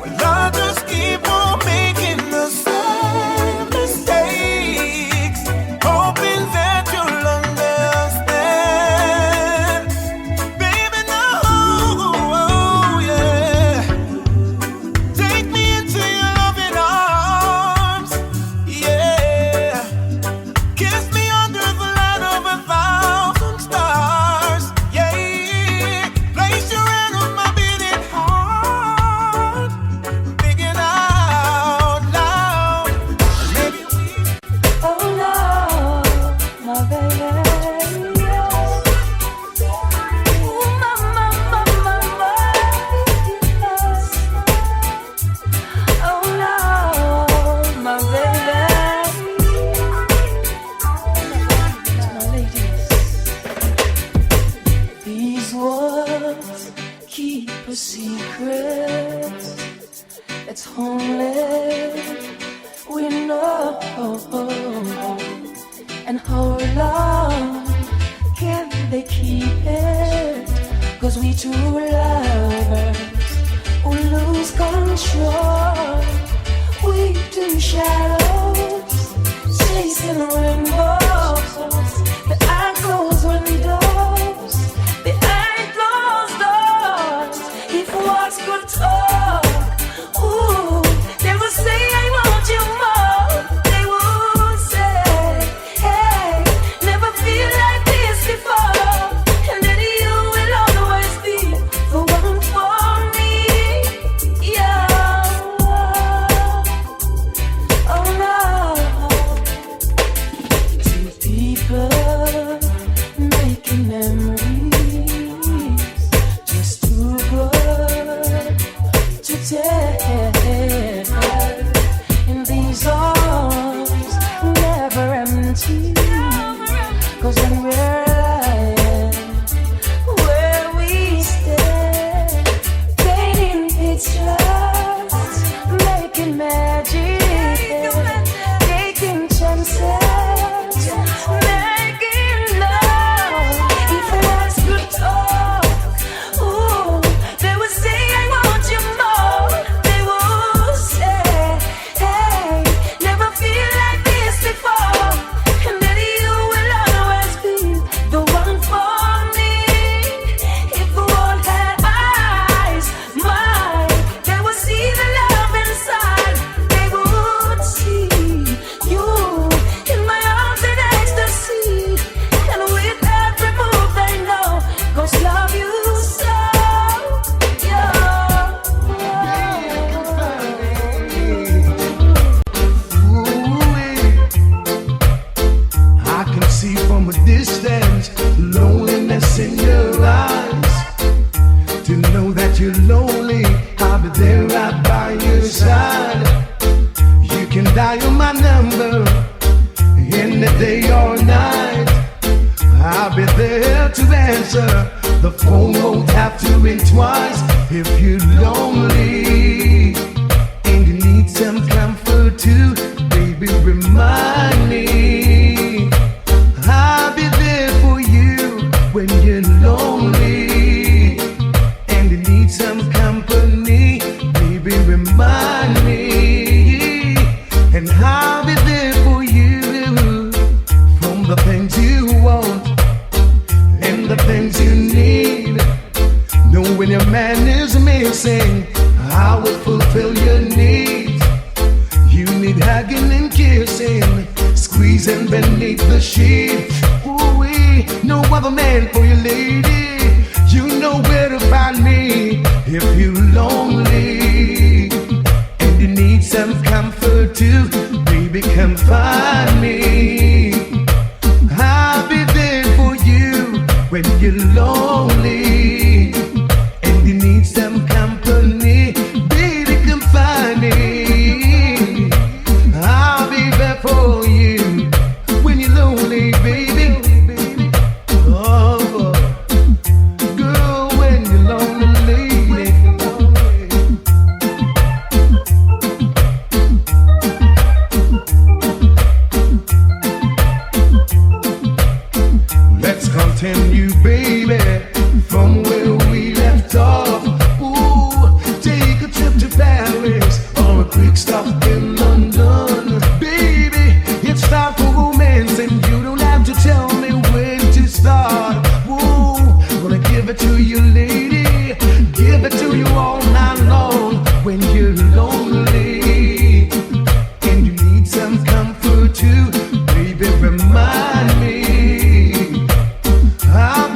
Well, I just keep on making the same mistakes, hoping that you'll understand. Baby, no, yeah. Take me into your loving arms, yeah. Kiss me under the light of 1,000 stars, yeah. Place your hand on my beating heart. Thinking out loud. Maybe we Oh no, my baby. Ooh, my, yes. Oh no, my baby. My ladies, these words keep a secret. It's only we know. And how long can they keep it? 'Cause we two lovers who lose control. We two shadows chasing rainbows. The eye closed windows, the eye closed doors. If words could talk, ooh, they would say I want you more. They would say, hey, never feel like this before. And that you will always be the one for me. Yeah. Oh no. Two people making memories, just too good to tell. In these arms, never empty. 'Cause when we're lying where we stand, painting pictures, making magic, taking chances, making love. If words could talk, ooh, they would say I want you more. They would say, hey, never feel like this before. And then you will distance, loneliness in your eyes. To know that you're lonely, I'll be there right by your side. You can dial my number any day or night. I'll be there to answer. The phone won't have to ring twice. If you're lonely and you need some comfort too, baby, remind me. I'll be there for you when you're lonely and you need some company, baby, remind me. And I'll be there for you from the things you want and the things you need. Know when your man is missing, I will fulfill your needs. You need hugging and kissing, squeezing beneath the sheets. Ooh-wee, no other man for you, lady. You know where to find me if you're lonely and you need some comfort too, baby, come find me. I'll be there for you when you're lonely and you need some company, baby, come find me. I'll be there for you when you're lonely, baby. Oh, girl, when you're lonely, lady. Let's continue, baby, from where we left off. Ooh, take a trip to Paris or a quick stop in London. Baby, it's time for romance and you don't have to tell me when to start. Ooh, gonna give it to you, lady. Give it to you all night long when you're lonely and you need some comfort too, baby, remind me. I'll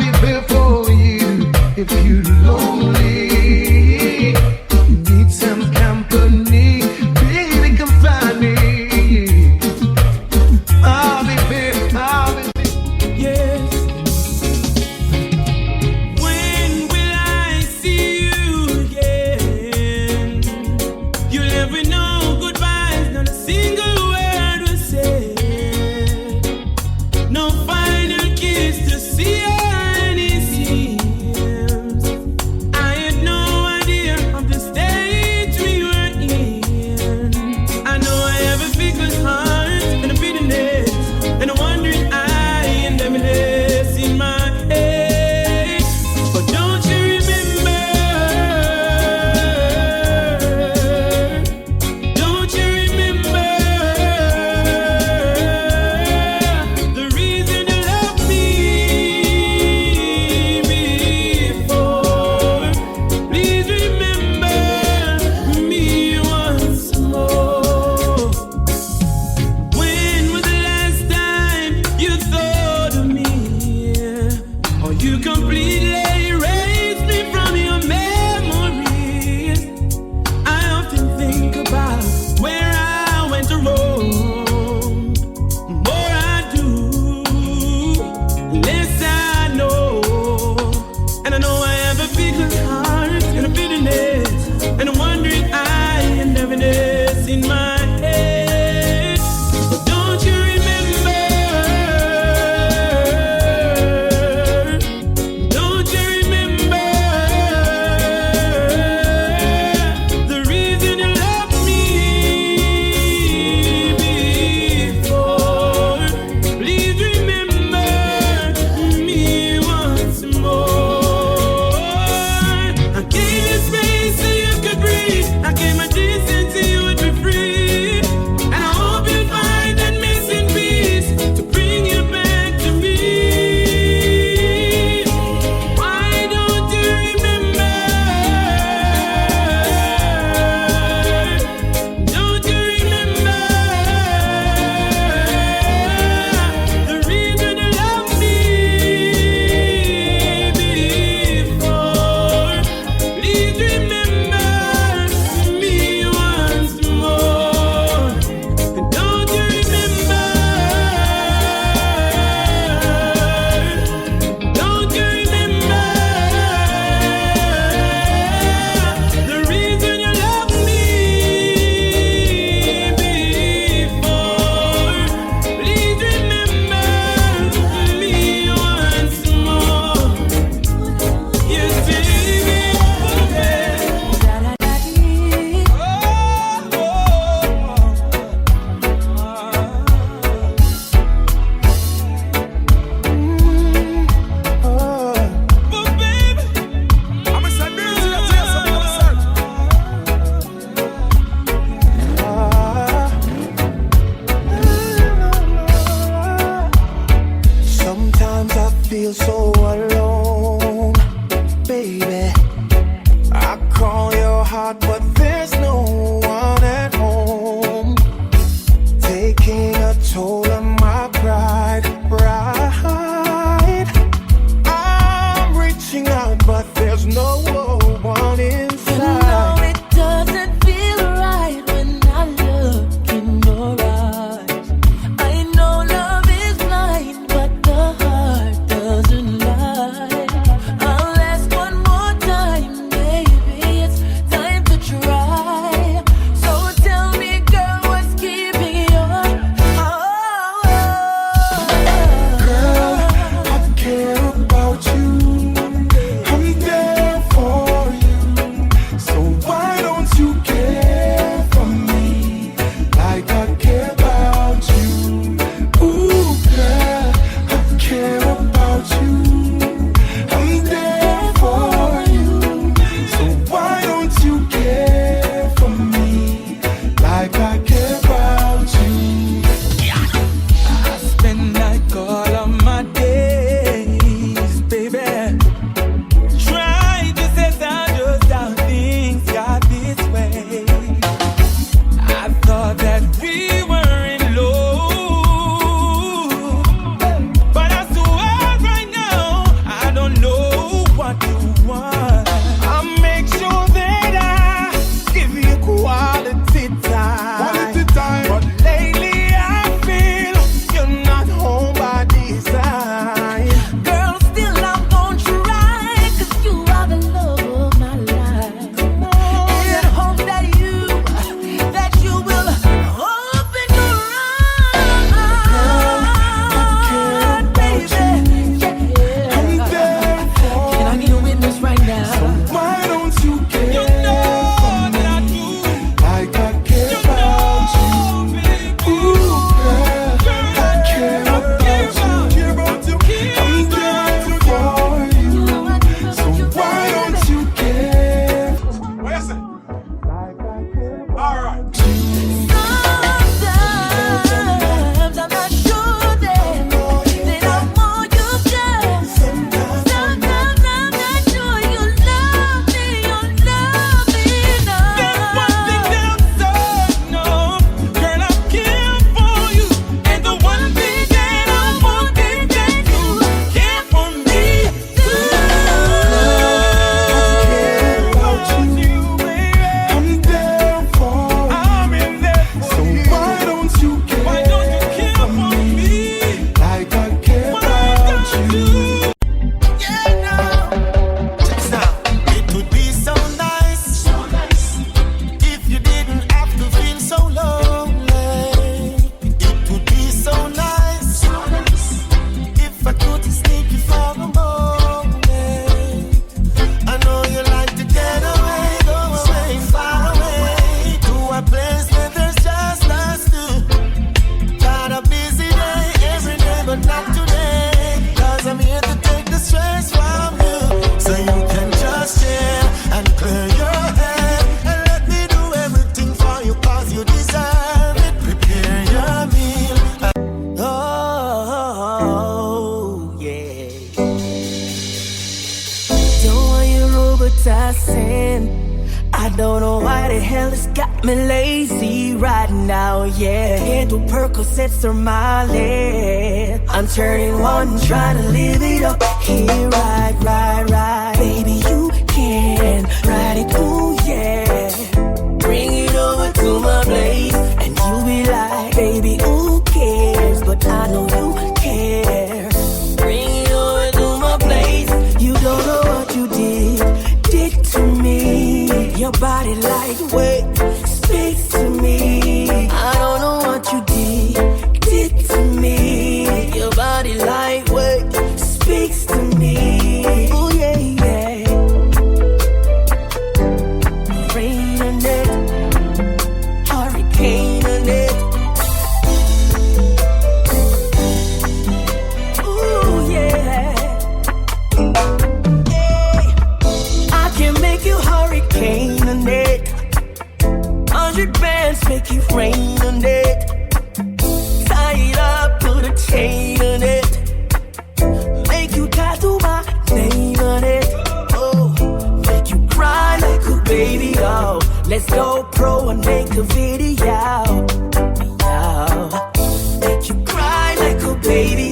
feel so alone, baby. I call your heart, but there's no one at home. Taking a toll on my pride. I'm reaching out, but there's no one inside. No, it doesn't feel right when I look in your eyes. I know love is blind, but the heart doesn't lie. I'll ask one more time, baby, it's time to try. So tell me, girl, what's keeping you up? Girl, I care about you. I'm there for you. So why don't you care for me like I care about you? Ooh, girl, I care about you. I'm there for you. So why don't you care for me like I care about you? I spend like all of my days, baby, trying to set out just how things got this way. I thought that we were in love, but I swear right now I don't know what you want. I'll make sure that I give you quality time. But lately I feel you're not home by design. Girl, still I'm gonna try, 'cause you are the love of my life. And hope that you will open your eyes, baby. Yeah. I'm there for Can I get a witness right now? why don't you care You know that I do. like I care about you? Ooh, girl, I care about you. I'm there for you. So why don't you care Where's it? All right. Sometimes I'm not sure that I want you, girl. Sometimes I'm not sure you love me enough. There's one thing that I'm certain of, girl, I care for you. And the one thing that I want is that you care for me too. I'm there for you. I'm in there for So you. why don't you care Why don't you care for me? like I care Why about don't you? you? It would be so nice if you didn't have to feel so lonely. It would be so nice if I could sneak you for a moment. I know you like to get away, go away, far away, to a place where there's just us two. Got a busy day every day, but not today, 'cause I'm here to take the stress from you, so you can just chill and clear your head and let me do everything for you, 'cause you deserve it. Prepare your meal. Oh, yeah. Don't want you Robitussin. I don't know why the hell it's got me lazy right now, yeah. Can't do Percocets or Molly. I'm turning one, trying to live it up. Here, right. Baby, you can ride it cool, yeah. Bring it over to my place, and you be like, baby, who cares? But I know you care. Bring it over to my place. You don't know what you did to me. Your body lightweight speaks to me. I don't know what you did to me. Your body lightweight speaks to me. Oh yeah, yeah. Rain on it, hurricane on it. Ooh yeah. I can make you hurricane on it. 100 bands make it rain on it. Tie it up, put a chain on it. Make you pro and make a video. Make you cry like a baby,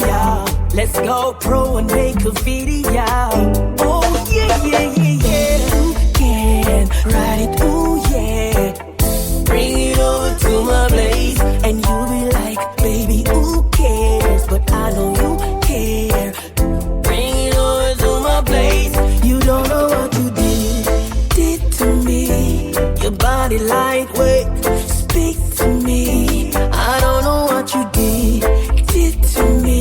Let's go pro and make a video. Oh yeah, yeah, yeah, yeah. You can ride it, ooh yeah. Bring it over to my place, and you'll be like, baby, who cares? But I know you care. Bring it over to my place. You don't know what you did to me. Your body lightweight, speak to me. I don't know what you did to me.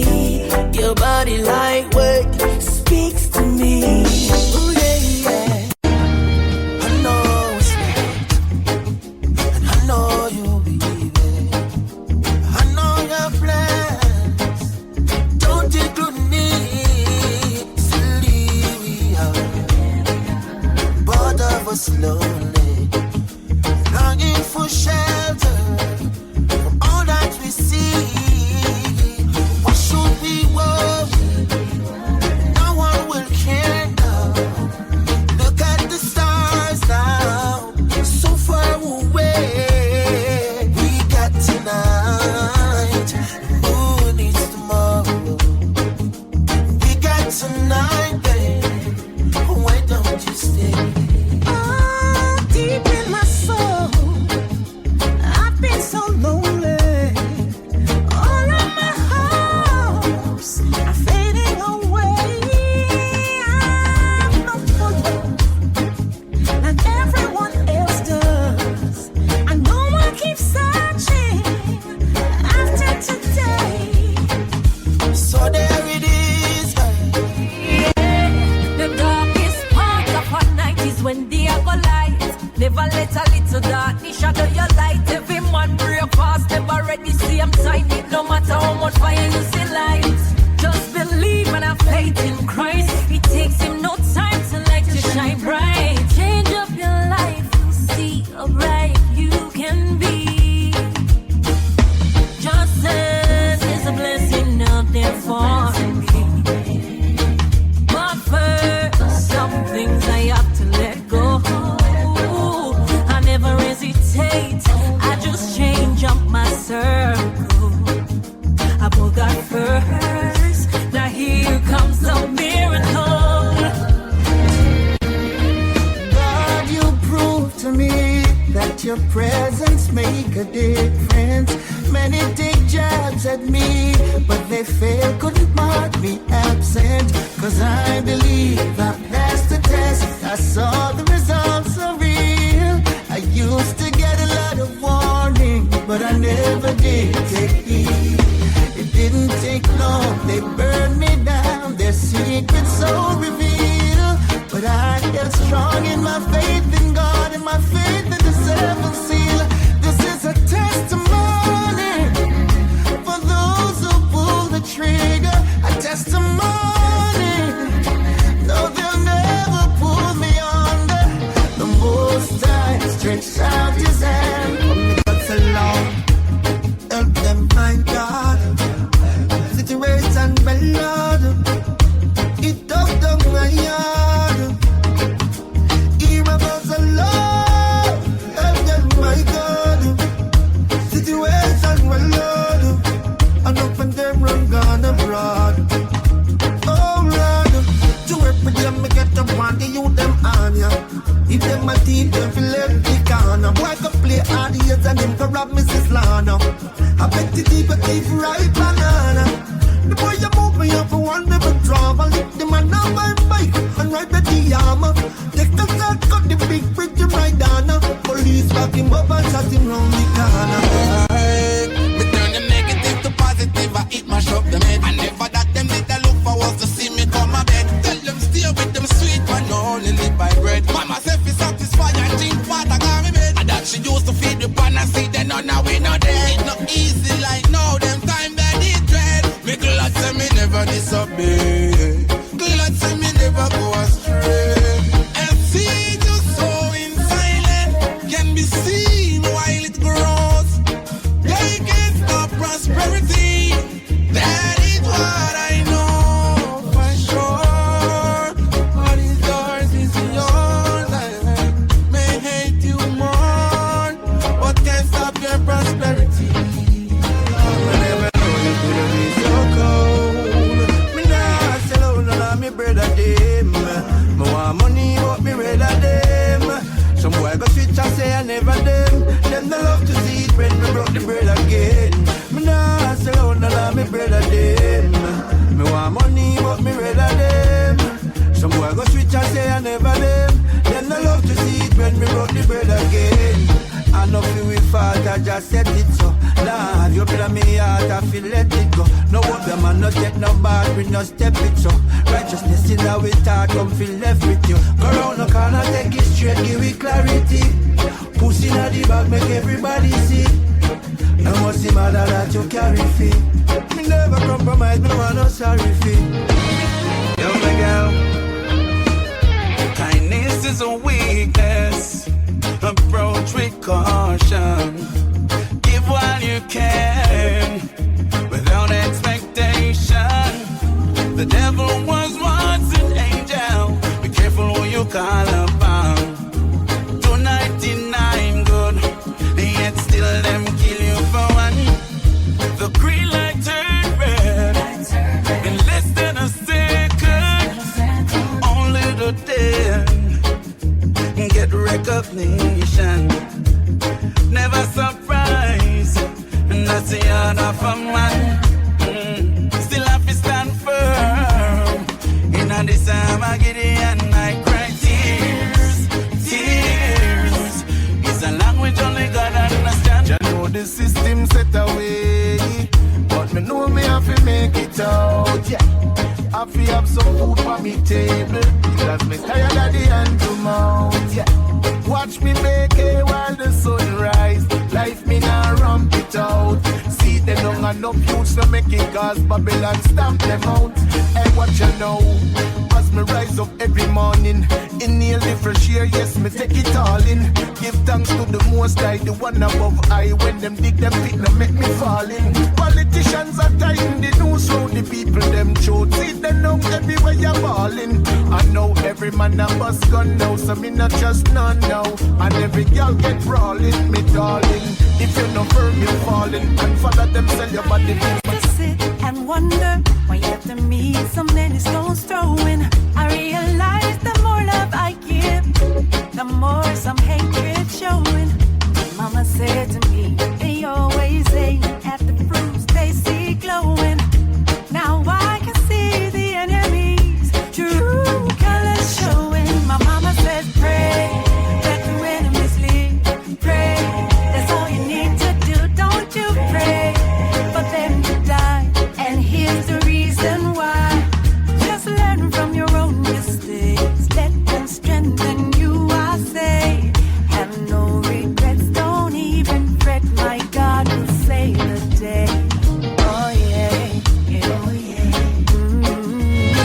Your body lightweight speaks to me. Ooh yeah, yeah. I know it's right, and I know you believe it. I know your plans don't include me. Silly we are, both of us lonely, longing for shelter from all that we see. What should we worry? No one will care now. Look at the stars now, so far away. We got tonight, who needs tomorrow? We got tonight, babe. Why don't you stay? Oh, deep in my soul, I've been so lonely. All of my hopes are fading away. I'm not for love like everyone else does. I know I keep searching after today. So there it is. The darkest part of our night is when they are go light. Never let a little darkness shadow your light. Every man break fast, never ready same time. It no matter how much fire you see light. Just believe and have faith in Christ. It takes him no time to let you shine bright. Change up your life, you'll see how bright you can be. Just as there's a blessing out there for me. But first, some things I have to let go. I never hesitate, I just change up my circle. I put God first, now here comes the miracle. God, you prove to me that your presence make a difference. Many take jabs at me, but they fail, couldn't mark me absent. Cause I believe I passed the test, I saw the results are real. I used to get a lot of warning, but I never did take heed. It didn't take long, they burned me down, their secrets so revealed. But I held strong in my faith in God, and my faith in the seventh seal. This is a testimony for those who pull the trigger. A testimony, no, they'll never pull me under. The Most High stretched out his hand from the guts along. Help them, my God. Situation well, Lord. It took them my yard. Hear about the Lord. Help them, my God. Situation well, Lord. And up and them run gone abroad. Oh, Lord. To work with them, me get up on the youth them on ya. If them a team, them feel left the corner. Boy, can play hard years and them can rob Mrs. Lana. I bet the deep a thief right banana. The boy you move me up for one never travel. Lift the man on my bike and ride the armor. Take a shot, cut the big bridge and ride down. Police back him up and shot him round the corner. Me turn them negative to positive, I eat my shop them head. And never that them did I look for was to see me come a bed. Tell them stay with them sweet, but no only live by bread. Mama self is satisfied and drink water, got me bed. And that she used to feed the pan and see them, now we not dead. It not easy like now, them time that it dread. Me glad say me never disobey. Glad say me never go astray. And see you so in silent can be seen while it grows. They can't stop prosperity. That is what I know for sure. What is yours is yours. I may hate you more. want money, but me rather them. Some boy go switch and say I never them. Then I love to see it when me broke the bread again. I know feel we fought, I just said it so. Lord, you play me heart, I feel let it go. No one them and no take no back, we no step it so. Righteousness in our thought, come feel left with you. Go round the corner, take it straight, give it clarity. Pussy in the bag, make everybody see. No must see matter that you carry feet. Me never compromise, me no want no sorry fee. Yo, my girl, kindness is a weakness. Approach with caution. Give while you can, without expectation. The devil was once an angel. Be careful who you call upon. 299 good, yet still them kill you for one. The green light turned red in less than a second. Only the dead get recognition. Never surprise, and that's the honor for man. Still have to stand firm. In a this time I get it and I cry tears. Tears is a language only God understands. You know the system set away, but me know me have to make it out. Yeah, I have to have some food for me table, because me tired of the hand to mouth. Yeah, watch me make it while the sun rise. Life me now ramp it out. See them don't have no youths to make it, cause Babylon stamp them out. Hey, what you know? As me rise up every morning, inhale the fresh air, yes, me take it all in. Give thanks to the Most High, the one above I. When them dig them pit, them make me fall in. Politicians are tying the news round the people, them choke. See them now everywhere you're balling. I know every man a bus gun now, so me not just none now. And every girl get brawling, me darling. If you're not firm, you're falling. And follow them, sell your body. To sit and wonder why after me so many stones throwing. I realize the more love I give, the more some hatred showing. Mama said to me, they always aim at the fruits they see glowing. Now I can see the enemy's true colors showing. My mama said, pray that your enemies leave. Pray, that's all you need to do. Don't you pray for them to die. And here's the reason why. Just learn from your own mistakes. Let them strengthen you, I say. Have no regrets, don't even fret. My God will save the day. Oh yeah, yeah, oh yeah.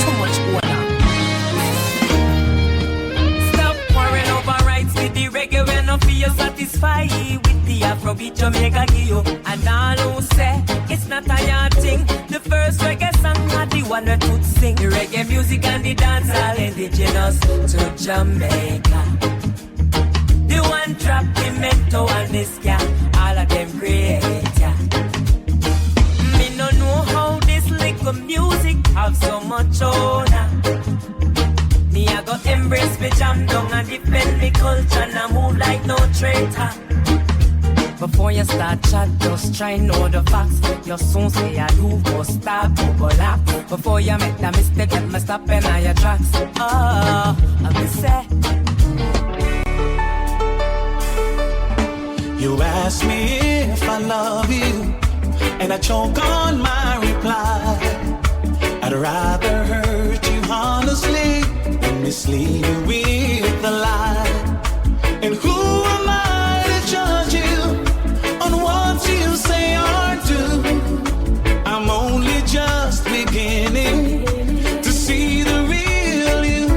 Too much going on. Stop worrying over rights with the reggae when no feel satisfied with the Afrobeat Jamaica give you. And all who say it's not a yard thing. The first reggae song are the one that would sing. The reggae music and the dancehall indigenous to Jamaica. The one trap, the mento and the ska, all of them great, yeah. Me no know how this little music have so much honor. Me I go embrace me jam down and defend me culture and I move like no traitor. Before you start chat, just try know the facts. You soon say I do go stop, go laugh. Before you make the mistake, let me stop in all your tracks. Oh, I be say. You ask me if I love you, and I choke on my reply. I'd rather hurt you honestly than mislead you with a lie. And who am I to judge you on what you say or do? I'm only just beginning to see the real you.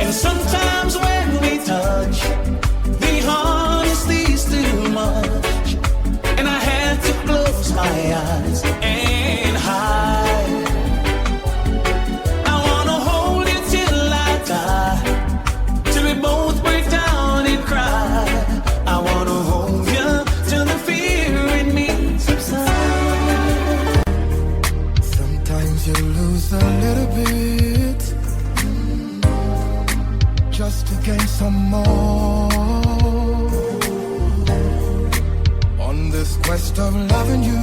And sometimes when we touch, the honesty's too much, and I had to close my eyes and hide. I wanna hold you till I die, till we both break down and cry. I wanna hold you till the fear in me subsides. Sometimes you lose a little bit, just to gain some more. On this quest of loving you,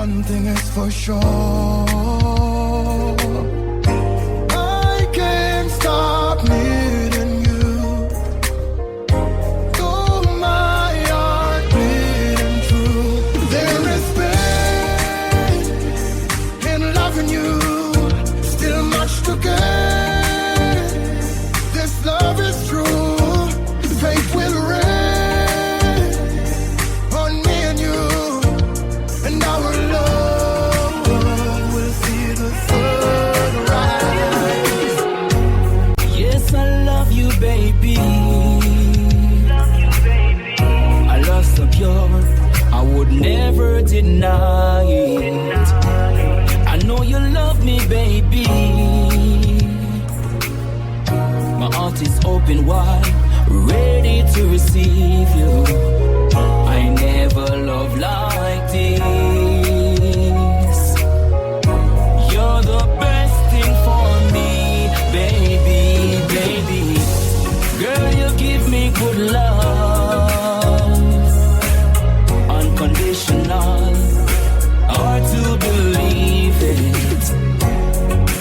one thing is for sure, I can't stop needing you. Though my heart beating true, there is pain in loving you. Still much to gain. This love is true. Faith will reign on me and you, and our love will see the sunrise. Yes, I love you, baby. I love so pure, I would never deny it. I know you love me, baby. My heart is open wide, ready to receive you. I never loved like this. You're the best thing for me, baby, baby. Girl, you give me good love, unconditional, hard to believe it.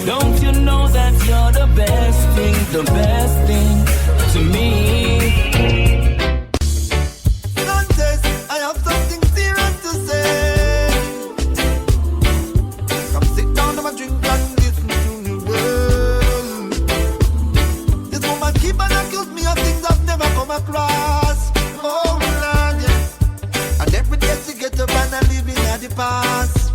Don't you know that you're the best thing to me? Contest, I have something serious to say. Come sit down and drink and listen to me, girl. This woman keep on accuse me of things I've never come across. Oh, Lord, yeah. And every day she get up and I live in the past.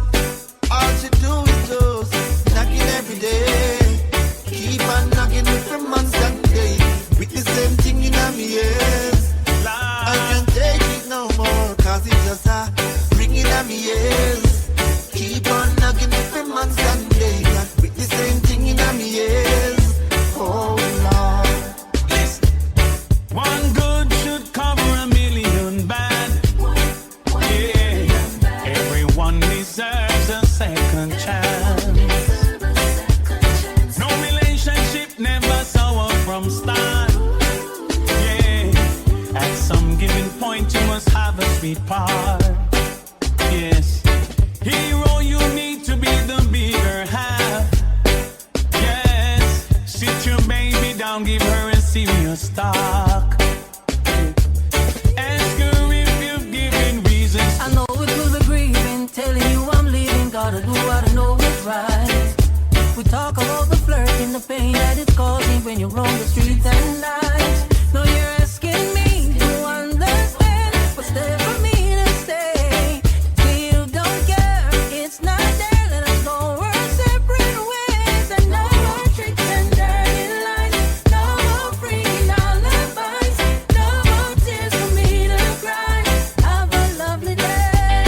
All she do is just knocking every day. Keep on knocking me from months and days. With the same thing in my ears. I can't take it no more, cause it's just ringing at me ears. Keep on knocking me from months and days. With the same thing in my ears. Oh Lord. Listen, one good should cover a million bad. Yeah, everyone deserves a second chance. No relationship never sour from start. Yeah, at some given point you must have a sweet part. Yes, hero, you need to be the bigger half. Yes, sit your baby down, give her a serious talk. Ask her if you've given reasons. I know it will be grieving, telling you I'm leaving. Gotta do what I know is right. We talk about the flirting, the pain that it's causing when you're on the streets at night. No, you're asking me to understand what's there for me to say. Still don't care, it's not there. Let us go our separate ways. And no more tricks and dirty lies. No more freaking alibis. No more tears for me to cry. Have a lovely day.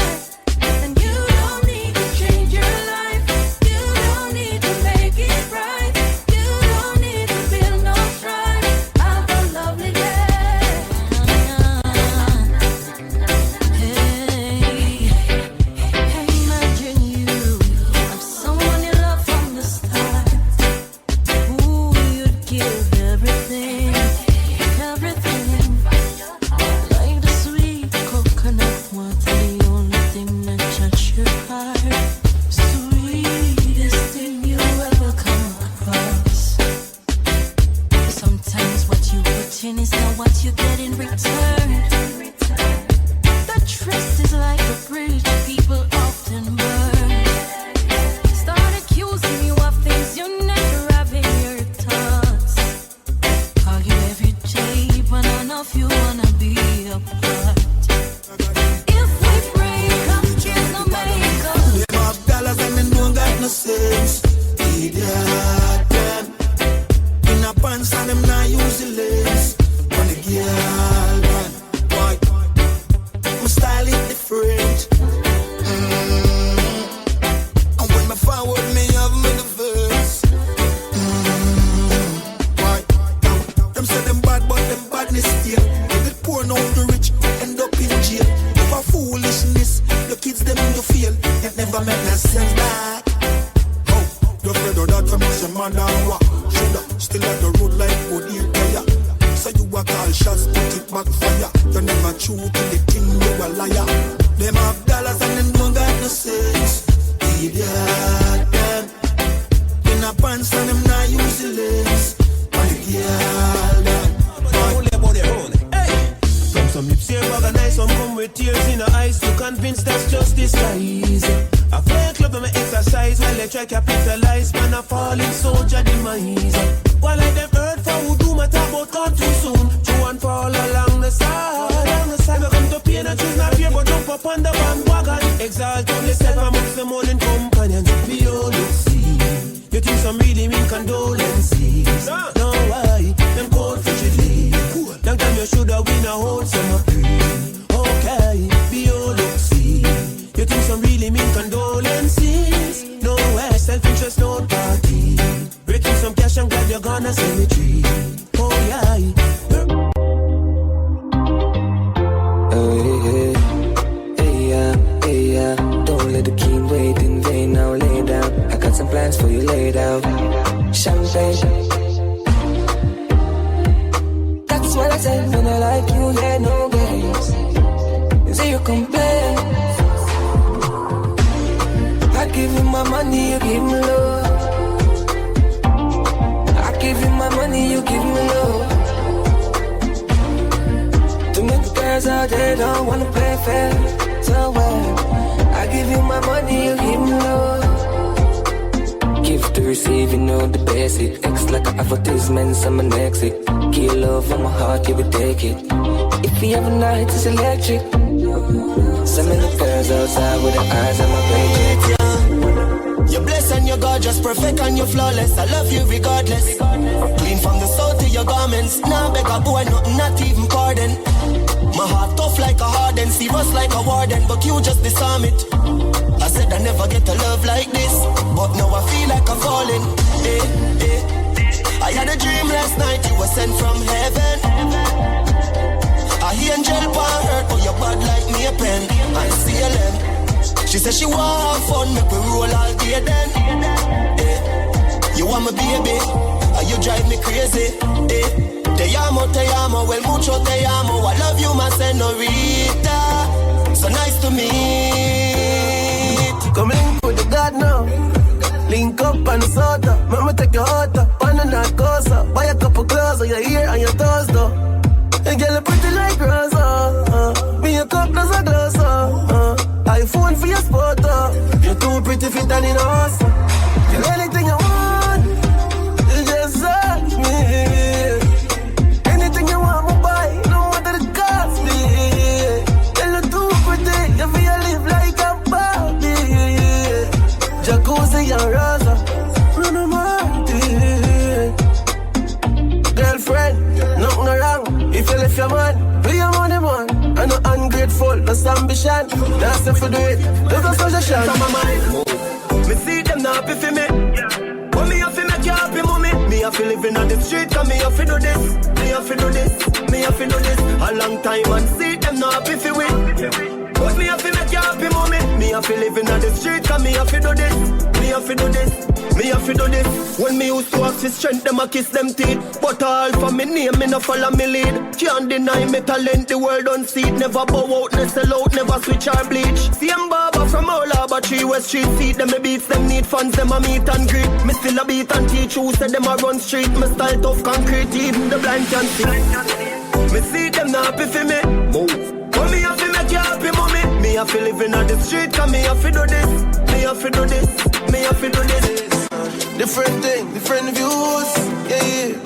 And you don't need to change your life. You don't need to make it right. You don't need to feel no strife. Have a lovely day. Hey, imagine you have someone you love from the start. Ooh, you'd give everything, everything. Like the sweet coconut water, the only thing that touches your heart. Sweetest thing you ever come across. Sometimes what you put in is not what you get in return. The trust is like a bridge people often burn. Start accusing you of things you never have in your thoughts. Call you every day, but none of you wanna be apart. If we break up, there's no makeup. Them have dollars and they don't got no sense. Idiot them. In a pants and them not use the lace. On the girl man, why? My style is different. And when me forward, me have me the verse. Why? Them say them bad, but them badness still. If it poor now the rich end up in jail. If a foolishness, your kids them you feel. It never make no sense back. Oh, you're afraid of that from your man and what? Shoulda still at the road like wood here player. So you a call shots, put it back fire. You never true to the thing, you a liar. Them have dollars and them don't got no sense. idiot, them. In a pants and them not useless. My girl, them. Some lips here organize, some come with tears in the eyes to convince that's just disguise. I fake love and exercise while they try capitalize. Man, a falling soldier demise. While I them hurt for who do my talk about gone too soon. True and fall along the side. We come to pain and choose not fear, but jump up on the bandwagon. Exalt on yourself amongst the morning companions. We all look see. You think some really mean condolences? No, why? Them cold frigidly. Long time you shoulda win a whole summer free. Okay, be all look see. You think some really mean condolences? No way, self-interest, no party. Breaking some cash and glad you're gonna cemetery. Oh yeah. Hey, yeah. Don't let the king wait in vain. Now lay down. I got some plans for you laid out. Champagne. That's what I said when I like you, yeah, no games. Zero complaints. I give you my money, you give me love. I give you my money, you give me love. Too many girls out there don't wanna play fair. So I give you my money, you give me love. Give to receive, you know the basic. X like an advertisement, someone exit. Give love on my heart, you would take it. If we have a night, it's electric. So many girls outside with their eyes on my page. You're blessed and you're gorgeous, perfect and you're flawless. I love you regardless. Clean from the soul to your garments. Now beg a boy, nothing, not even pardon. My heart tough like a harden, serious like a warden, but you just disarm it. I said I never get a love like this, but now I feel like I'm falling. I had a dream last night, you were sent from heaven. I hear angel pan hurt, but you're bad like me a pen. I see a lamb. She said she want have fun, make we roll all day then. You want my baby, and you drive me crazy. Te amo, well mucho te amo. I love you, my senorita. So nice to meet. Come link with the God now. Link up on the soda. Mama take your heart up on the narcosa. Buy a couple clothes on your ear and your toes though. And girl you pretty like Rosa. Me a cup does a gloss iPhone for your spot you're too pretty fit and in a house. Girl anything you want, you just ask me. Anything you want me buy, no matter the cost me. Girl you too pretty, you feel live like a Barbie. Jacuzzi and Rosa, Bruno Martin. Girlfriend, nothing wrong. If you left your man, be your money man. I'm not ungrateful, that's ambition. That's if you do it, there's no suggestion. From my mind, me see them not happy for me. But me have to make you happy, mommy. Me have to live in on the street, cause me have to do this. Me have to do this, me have to do this. A long time and see them not happy for me. But me have to make you happy, mommy. Me have to live in on the street, cause me have to do this. Me have to do this. Me have to do this. When me used to ask for strength, them a kiss them teeth. But all for me name, me no follow me lead. Can't deny me talent, the world don't see it. Never bow out, no sell out, never switch or bleach. Same barber from all Harbour 3 West Street. See them me beats, them need funds, them a meet and greet. Me still a beat and teach who said them a run street. Me style tough concrete, even the blind can see. Me see them not happy for me. Move. But me have to make you happy, mommy. Me have to live in on the street, cause me have to do this. Me have to do this. Me have to do this. Different thing, different views, yeah.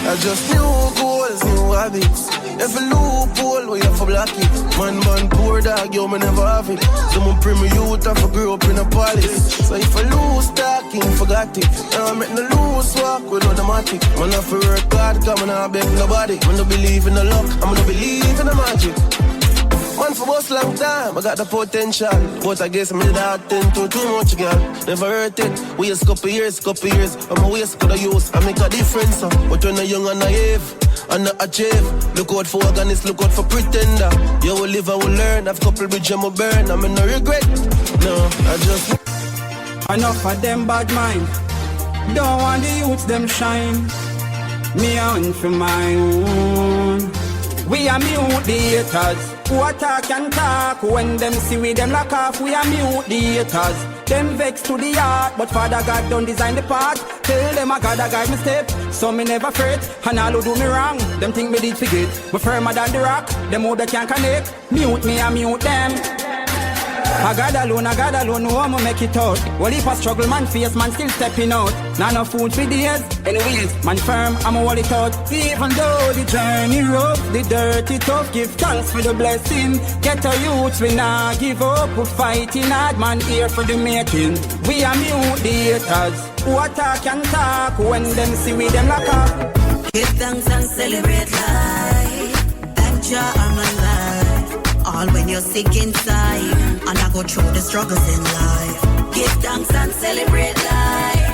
I just new goals, new habits. Every loophole, we have to block it. Man, poor dog, yo, me never have it. Someone bring me youth, I for grew up in a palace. So if I lose talking, forgot it. Now I'm making a loose walk with automatic. Man, I have to work hard, cause I'm not beg nobody. I'm not believe in the luck, I'm gonna believe in the magic. Man for boss long time, I got the potential. But I guess I'm in that thing too much, girl. Never hurt it. Waste couple years. I'm a waste could I use. I make a difference, but when I'm young and naive, and not achieve. Look out for organist, look out for pretender. You will live and will learn. I've couple bridges I'm burn. I'm in no regret. No, I just enough of them bad mind. Don't want the youths them shine. Me on for my own. We are mute the haters. Who attack and talk when them see we them lock off. We are mute the haters. Them vex to the heart, but Father God don't design the path. Tell them I gotta guide me step, so me never fret. And all who do me wrong, them think me did forget. We firmer than the rock, them who they can't connect. Mute me and mute them. I got alone, no one make it out. Well, if I struggle, man face, man still stepping out. Now no food for days, anyways, man firm, I'ma hold it out. Even though the journey rough, the dirty tough, give thanks for the blessing. Get our youths, we not give up, we fighting hard, man here for the making. We are mute the haters, who attack and talk, when them see we them lock up. Give thanks and celebrate life, thank Jah I'm alive. All when you're sick inside, and I go through the struggles in life. Give thanks and celebrate life.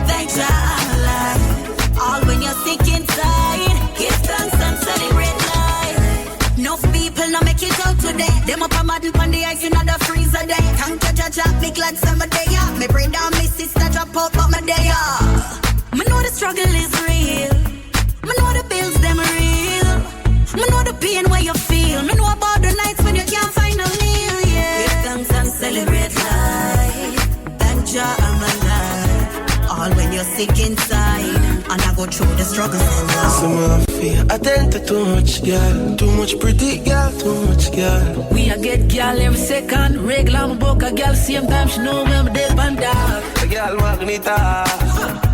Thank Jah I'm alive. All when you're sick inside, give thanks and celebrate life. Enough people no make it out today. Them up a model on the ice in the freezer day. Thank Jah Jah, me glad some day off. Me bring down my sister drop out, but my day off. Me know the struggle is real. Me know the bills them real. Me know the pain where you feel. Me know about the nights when you can't find a meal, yeah. Give thanks and celebrate life. Thank Jah I'm alive. All when you're sick inside, and I go through the struggles in life. Some feel I tend to too much, girl. Too much pretty, girl. Too much, girl. We a get girl every second. Regular, I'm book a girl same time. She know when I'm dead and dark. A girl magneta.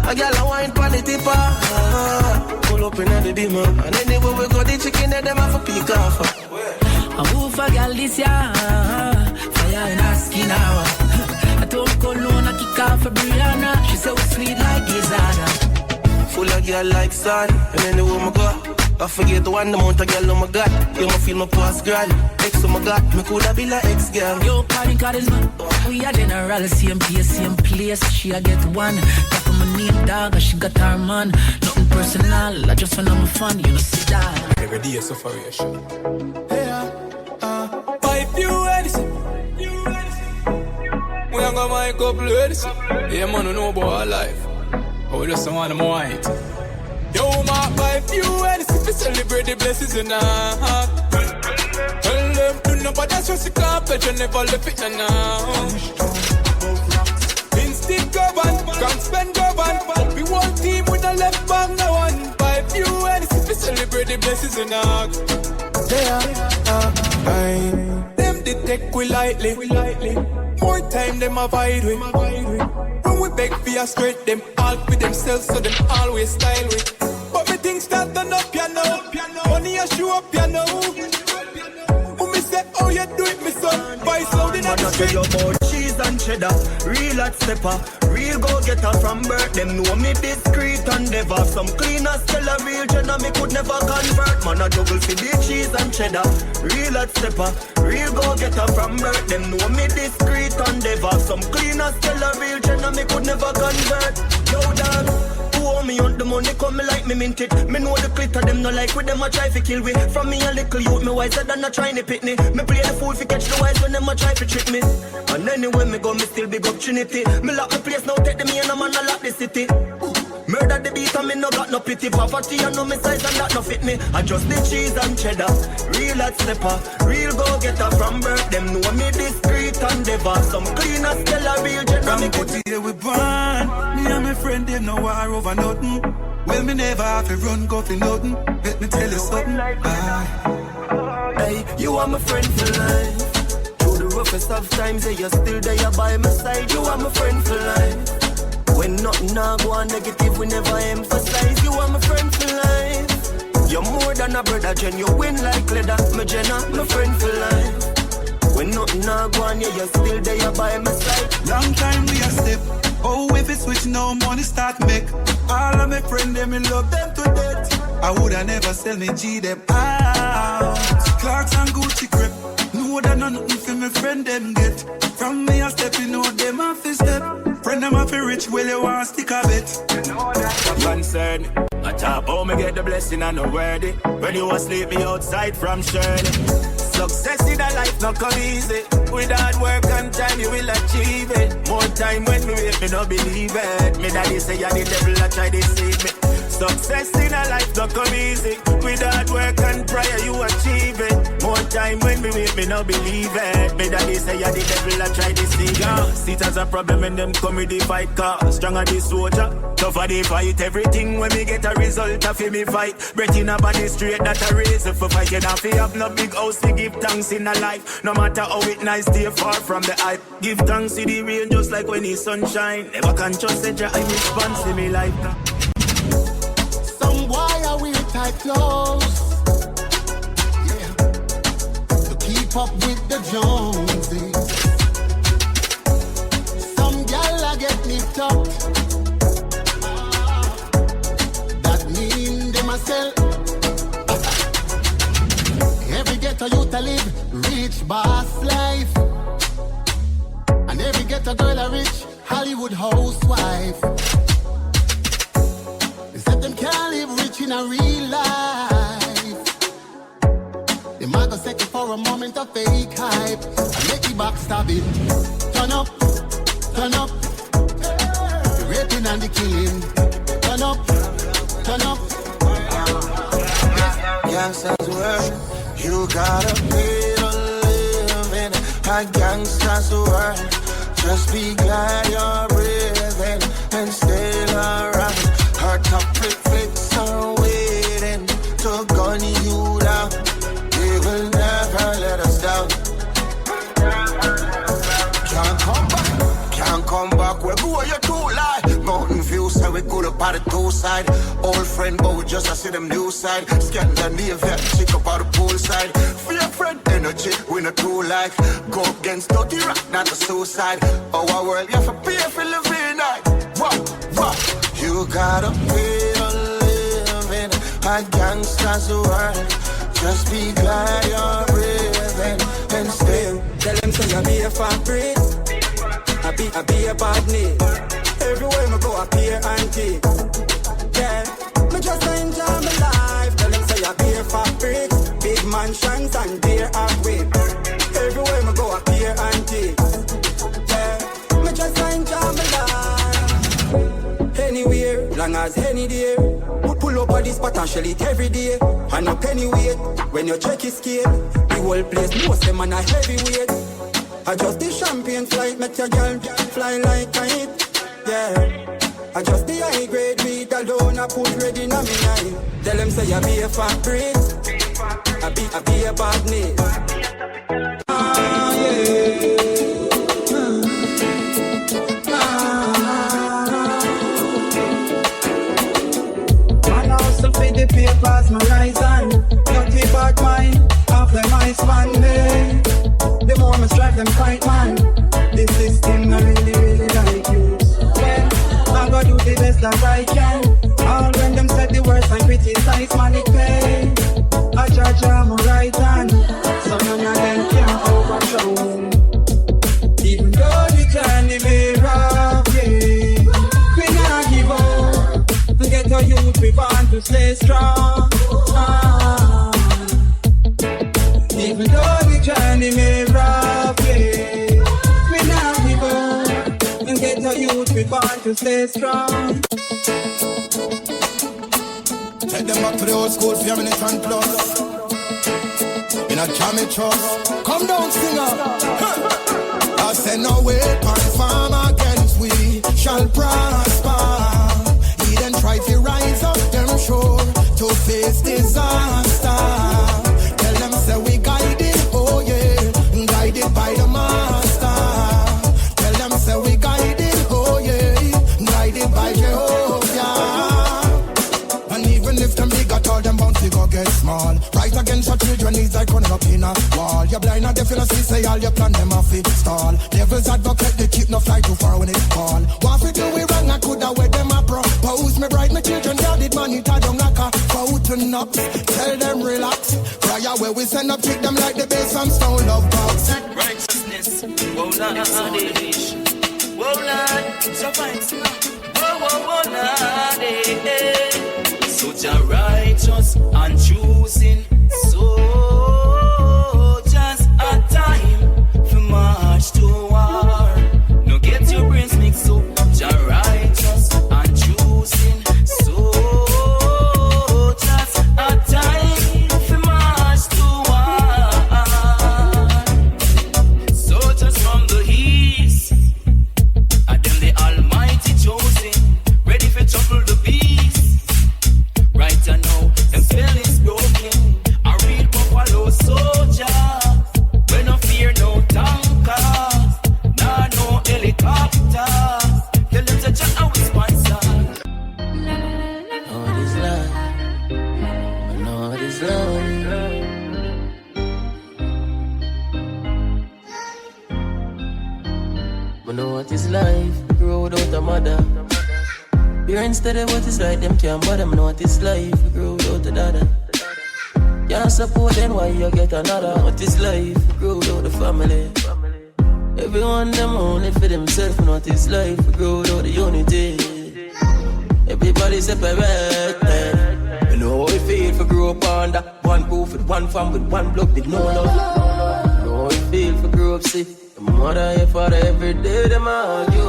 A girl a wine pon the tipper. Pull up in the beamer, and anywhere we go, the chicken and them have a peek off. I move a girl this year, fire in her skin now. I told Cologne I kick off a Brianna. She so sweet like Gizana. Full of girl like sun, and anywhere we go, I forget the one amount of girl, oh my God. You ma feel my past grand. Ex, oh my God, me coulda be like ex girl. Yo, party charisma. We are general, same place. She a get one. Talk on my name, dog, she got her man. Nothing personal, I just wanna have fun, you know, see that. Every day is sufferation. Five few edison. We ain't got my couple edison. Yeah, man, we know about our life. But we just don't want them white. Yo, my five few edison. We celebrate the blessings in our heart. Tell them to nobody just a carpet, you never left it now. Instinct govern, can't spend govern. We one team with a left back, no one. 5 few and we celebrate the blessings in our them they take we lightly. More time them avoid we. When we beg for a straight, them all with themselves, so them always style we. But me things start turn up, you know. Money a show up, you know. Oh, you do it, me son. Vice loud in the street. Tell you about cheese and cheddar. Real hot stepper. Real go-getter from birth. Them know me discreet and never. Some cleaners tell a real jenna me could never convert. Man a juggle for the cheese and cheddar. Real hot stepper. Real go-getter from birth. Them know me discreet and never. Some cleaners tell a real jenna me could never convert. Yo, dog. Me on the money come me like me mint it. Me know the glitter them no like with them a try to kill we. From me a little youth me wiser than a trying to pick me. Me play the fool fi catch the wise when them a try to trick me. And anywhere me go me still big up Trinity. Me lock the place now take the me and a man a lock the city. Murder the beat and me no got no pity. Poverty and no me size and that no fit me. I just the cheese and cheddar. Real hot stepper. Real go getter from birth. Them know me discreet and never. Some cleaners tell a real general. From put here we born. Me and my friend they no war over nothing. Well me never have to run go for nothing. Let me tell you something. Hey, you are my friend for life. Through the roughest of times, you're still there by my side. You are my friend for life. When nothing now go on negative, we never emphasize. You are my friend for life. You're more than a brother, Jen. You win like leather, my Jenna, my friend for life. When nothing now go on, you're still there by my side. Long time we a step. Oh, if it switch now, money start make. All of my friends, them, me love them to death. I woulda never sell me G them out. Clarks and Gucci grip. Know that nothing for my friend them get. From me a step, you know them off the step. Friend them off rich, well you want stick a bit. You know that. Concern. I talk how me get the blessing and no worthy. When you asleep me outside from Shirley. Success in a life not come easy. With hard work and time you will achieve it. More time when me wait me no believe it. Me daddy say I the devil I try to deceive me. Success in a life don't come easy. With hard work and prayer you achieve it. More time when me wait, me no believe it. Me daddy say ya the devil I try to see ya. See it as a problem when them come with the fight car. Stronger the soldier, tougher the fight. Everything when me get a result of me fight. Breath in a body straight that a reason for fight. You don't feel have no big house to give thanks in a life. No matter how it nice, stay far from the hype. Give thanks to the rain just like when the sunshine. Never can trust that I response to me like that. Some boy are wear tight clothes, yeah, to keep up with the Joneses. Some gal I get nipped up, that mean they must sell. Every ghetto youth a live rich boss life, and every ghetto girl a rich Hollywood housewife. They said them can't live rich in a real life. They might go second for a moment of fake hype and make the backstabbing. Turn up, turn up. The raping and the killing. Turn up, turn up. Gangsta's world, you gotta pay to live in a gangsta's world. Just be glad you're breathing and stay around. Her top flicks are waiting to gun you down. They will never let us down. Can't come back, can't come back. Where go you too lie? Mountain view, so we go up at the two side. Old friend, but we just see them new side. Scan the knee, vet, chick up at the pool side. Feel friend, energy, we not too life. Go against dirty rock, not the suicide. Our world, you have to pay for living night. What? You gotta pay to live in a gangsta's world. Just be glad you're breathing and stay. Tell them say I be a fabric, I be a badness. Everywhere me go I appear antique. Yeah, me just enjoy my life. Tell them say I be a fabric, big mansions and beer and whip. Everywhere me go I appear antique. Yeah, me just enjoy my life. Anywhere, long as any day. Pull up on this spot and shell it every day. And a penny weight, when you check his scale. The whole place knows them on a heavyweight. I just the champagne flight, make your girl fly like a kite. Yeah, I just the high grade weed alone, I put ready in a me night. Tell them say I be a fabric, I be a badness. Feed the papers, my rise on. Not keep out mine, after my span day. The more I strike them fight, man. This system I really like you. Well, I gotta do the best that I can. All when them said the worst and criticize, man, it pay. I judge I'm a right hand, so none of them can overthrow. Even though we can be rough, yeah, we not give up. Get a youth, we want to stay strong. Even though the journey may rough, yeah, we not give up. And get a youth, we want to stay strong. Take them back to the old school, 4 minutes and plus. In a jammy trust. Come down, singer. I said no weapon form against we shall prosper. Then try to rise up them shore to face disaster. Tell them say we guided, oh yeah, guided by the master. Tell them say we guided, oh yeah, guided by Jehovah. And even if them big at all, them bound to go get small. Right against your children is like running up in a wall. You're blind and deaf and see say all your plan them off it stall. Devil's advocate, they keep no fly too far when it fall. What we do we wrong, I coulda with them a propose. Me bright, my children guarded money, tie them like a fountain up. Tell them relax. Prayer where we send up, treat them like the base from stone love box. Righteousness, whoa Lord, whoa Lord, so fine, whoa Lord, so Jah righteous and choosing, so just a time for march to war. No get your brains mixed up, Jah righteous and choosing, so But know what is life, grow without a mother. Parents tell them what is right, them can't bother. Know what is life, grow without a dada. Can't support them, why you get another? What is life, grow without the family. Everyone them only for themselves. Know what is life, grow without the unity. Everybody separate. You know how it feel for grow up under one roof with one fam with one blood with no love. You know how it feel for grow up sick. Your mother and your father every day them argue.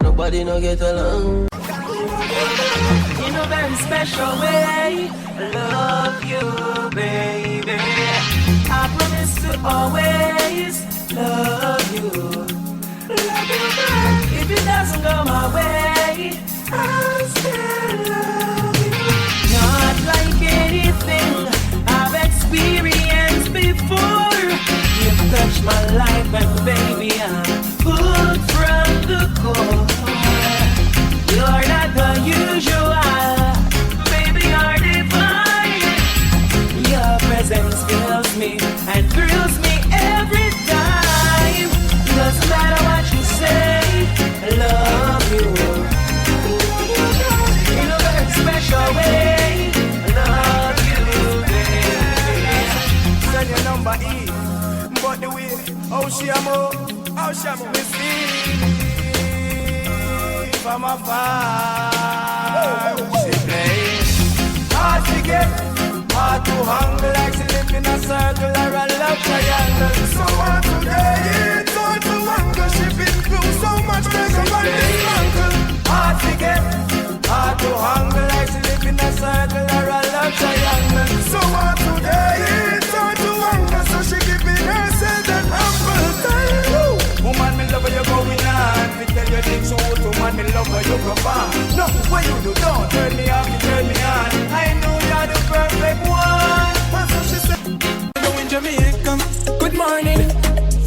Nobody no get along. In a very special way, I love you, baby. I promise to always love you. Love you, girl. If it doesn't go my way, I'll still love you. Not like anything I've experienced before. You've touched my life and baby I'm pulled from the core. You're not the usual, baby you're divine. Your presence fills me and thrills me every time. Doesn't matter what you say, I love you. In a very special way, I love you, baby. Send your number E, but the way, oh she amo, me see from afar. She plays hard to get, hard to hang, like she live in a circle or a love triangle. So hard today, it's hard to wonder. She been through so much pressure on this uncle. Hard to get, hard to hang, like she live in a circle or a love triangle. So hard today, it's hard to wonder. So she giving herself that humble time. Woman, me love how you going on. Me tell you things so good, woman, me love how you perform. No, what you do, don't turn me off, you turn me on. I know you're the perfect one. So she said, go in Jamaica. Good morning.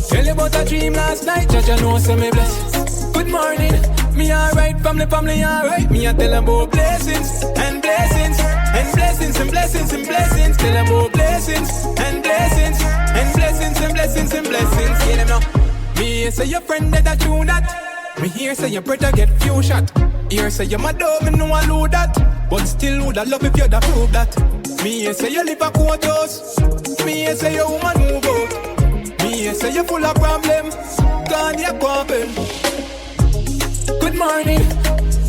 Tell you about a dream last night, Judge, I know, so me bless. Good morning. Me alright, family alright. Me I tell them about blessings and blessings and blessings and blessings and blessings. Tell them about blessings and blessings and blessings and blessings and blessings. Hear them now. Me here say your friend that I do that. Me here say your brother get few shot. Here say your mother, me know I know that. But still would I love if you'd approve that. Me here say you live a quarters. Me here say your woman move out. Me here say you full of problems. Gone your problem. Good morning.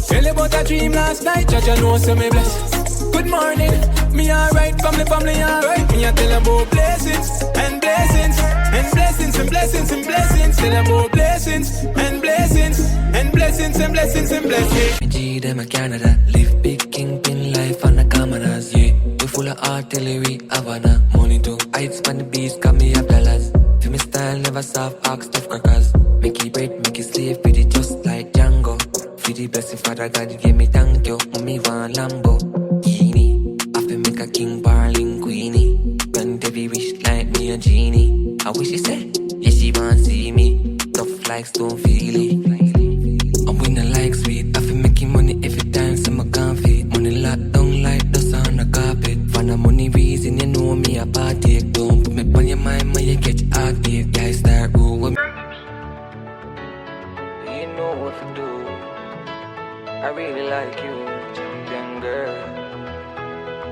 Tell you about a dream last night. Judge, I know, so me bless. Good morning. Me alright, family alright. Me I tell them about blessings and blessings and blessings and blessings and blessings. Tell them about blessings and blessings and blessings and blessings and blessings. Me G them a Canada, live big kingpin life on the commoners, yeah. We full of artillery, Havana, money too. I span the beast, got me up dollars. For me style never soft, ask tough crackers. Make it bread, make it slave, feed it just like Django. For the blessing, Father God, you give me thank you. Mommy want Lambo, Genie. I feel make a king, parling queenie. Grant every wish like me a genie. I wish she said, yeah she want see me. Tough like stone feely. I'm winning like sweet. I feel making money every time, so I can't feed. Money locked down like dust on the carpet. For the money reason, you know me a partake. Don't put me on your mind, when you catch active. Guys start ruling. You know what to do. I really like you, champion girl.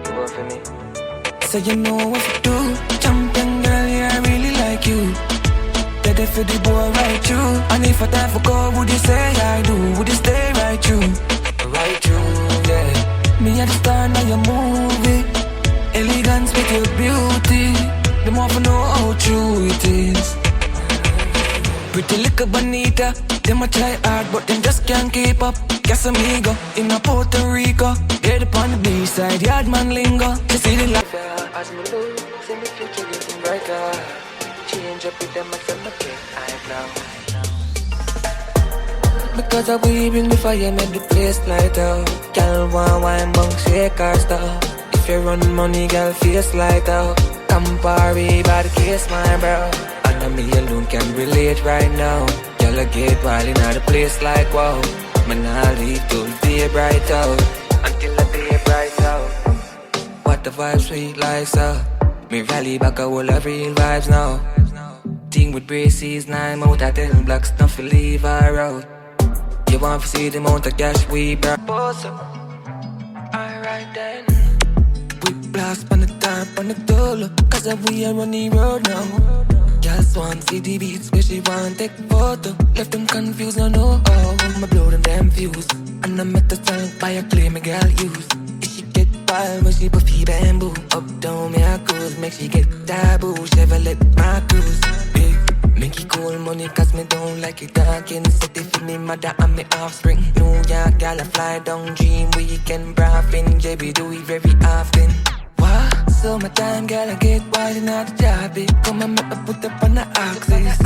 You work for me. So you know what to do, champion girl, yeah, I really like you. Ready for the boy right through. And if I time for go, would you say I do? Would you stay right through? Right through, yeah. Me at the star of your movie. Elegance with your beauty. The more for know how true it is. Pretty little bonita. Them a try hard, but them just can't keep up. Casamigo, in a Puerto Rico. Get up on the B-side, yard man lingo. To see the life. As me look, see me future getting brighter. Change up with them as I'm a kid, Because I we bring the fire, make the place light out. Girl want wine, bunk, shake our stuff. If you run money, girl, face light out. Campari by the case, my bro. And me alone can relate right now. Girl, I get wild in the place like wow. Man, I leave till the day bright out. Until the day bright out. What the vibes sweet like so. Me rally back a whole of real vibes now. thing with braces, 9 out of 10 blocks, nothing leave her out. You want to see the amount of cash we brought. Alright then. We blast on the top on the dollar, cause we are on the road now. Girls want to see the beats where she want take photo. Left them confused, no know how. I'ma blow them damn fuse. And I met the song by a clay my girl use. If she get wild when she puffy bamboo. Up down me a cruise, make she get taboo. Chevrolet my cruise, yeah. Make it cool money cause me don't like it talking. Set it for me mother and me offspring. New York gal I fly down dream weekend braffing. Yeah we do it very often. What? So my time gal I get wild in the job it. Come and make me put up on the axis.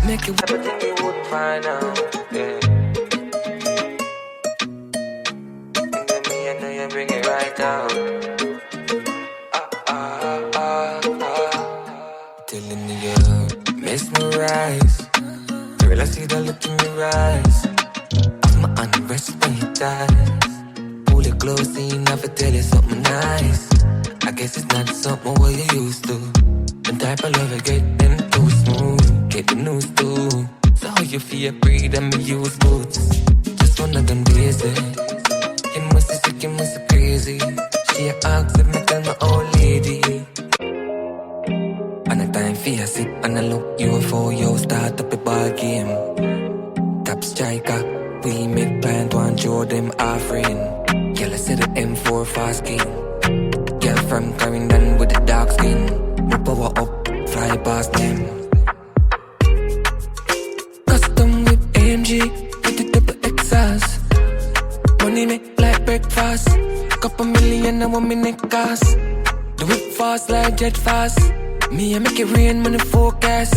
Make it everything you wouldn't find out, yeah. And then me I know you bring it right out. Telling you mesmerize. Girl, I see the look in your eyes. Of my unrest when you dance. Pull it close and you never tell you something nice. I guess it's not something what you used to. The type of love I get them too smooth. Get the news too. So how you feel breathe and me use boots. Just one of them days eh. You must be sick, you must be crazy. She asks if me tell my old lady. And the time for you sit and I look you for you start up a ball game. Top striker, we make client want show them offering. Girl I said the M4 fast game. Girl from Clarendon with the dark skin. We power up, fly past them. Custom with AMG, with the double exhaust. Money make like breakfast. Couple million I want me neck cost. Do it fast like jet fast. Me I make it rain when the forecast.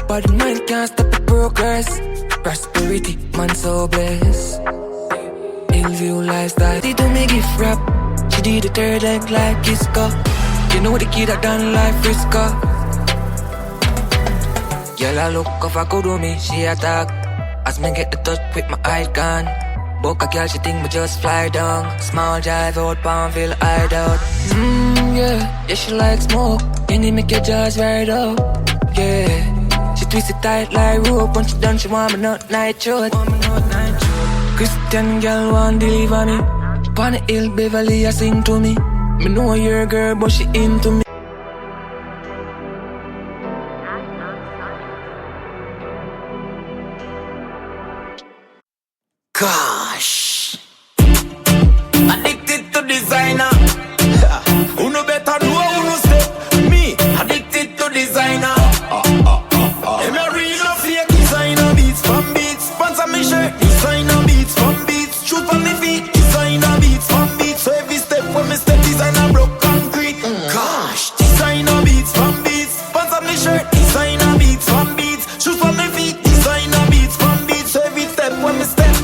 But the mind can't stop the progress. Prosperity, man so blessed. Hillview lifestyle. They do me gift wrap. She did the third leg like Kisco. You know the kid that done like Frisco. Girl I look off I go do me, she attack. As me get the touch with my eye gone. Book a girl she think me just fly down. Small drive out Palmville hideout. Yeah, she like smoke. And they make your jaws right up. Yeah, she twist it tight like rope. When she done she want me not night short. Christian girl want deliver me. On the hill Beverly I sing to me. Me know you're a girl but she into me. Gosh, addicted to designer. Who no better know who no step. Me, addicted to designer. Them a real no fake designer beats from beats. Pants on me shirt, designer beats from beats. Shoes on me feet, designer beats from beats. So every step when me step, designer broke concrete. Gosh, designer beats from beats. Pants on me shirt, designer beats from beats. Shoes on me feet, designer beats from beats. So every step when me step.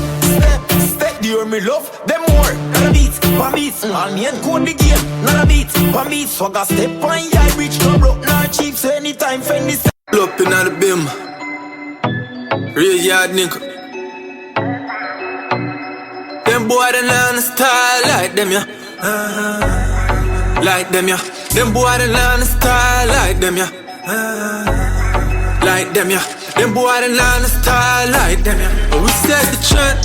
They hear me love them more. Not a beat, one beats. All me and code the game. Not a beat, one beat. Swagger step on yeah, rich, no broke, no cheap. So anytime, friend this. Up in the beam. Real yard nigga. Them boy they learn the style like them yeah. Like them yeah. Them boy they learn the style like them yeah. Like them yeah. Them boy they learn the style like them yeah. But we set the trend.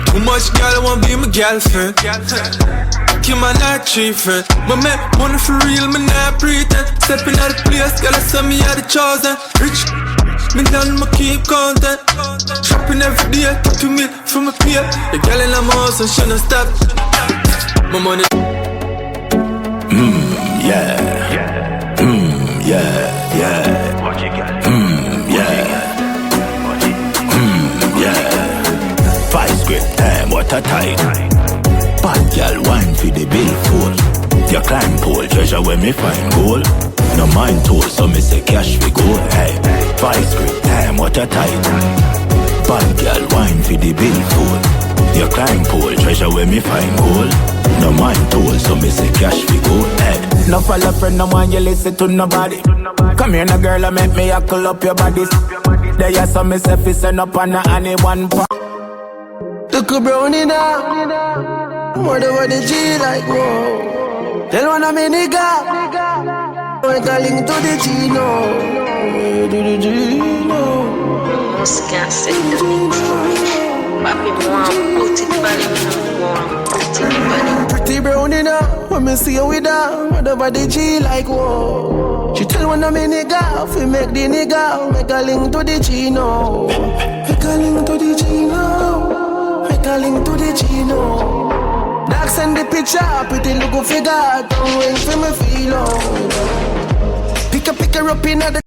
Too much girl want be my girlfriend. Keep my not tree friend. My man money for real, me not pretend. Stepping out the place, girl I saw me are the chosen. Rich, me done my keep content. Shopping every day, talk to me from a peer. The girl in the house and she don't stop. My money. Yeah. Yeah. What you got? Yeah. Vice grip time, what a time. Bad girl wine for the billfold. Your climb pole, treasure when me find gold. No mind tool, so me say cash we go. Hey, vice grip time, what a time. Bad girl wine for the billfold. Your climb pole, treasure when me find gold. No mind tool, so me say cash we go. Hey, no follow friend, no one you listen to nobody. Come here, no girl, I make me huckle up your bodies. There you saw me say fi send up on anyone. Look a brownie now. More than what the G like, whoa. Tell one of me nigga. Make a link to the Gino. To the Gino. Most can't set the mix. Papi want put it body, want put it body. Pretty brown in her, when me see her with her, whatever the G like whoa. She tell one of me nigga, if we make the nigga, make a link to the Gino. Make a link to the Gino. Make a link to the Gino. Dark send the picture, pretty look figure, don't ring for me feel oh. Pick her up in the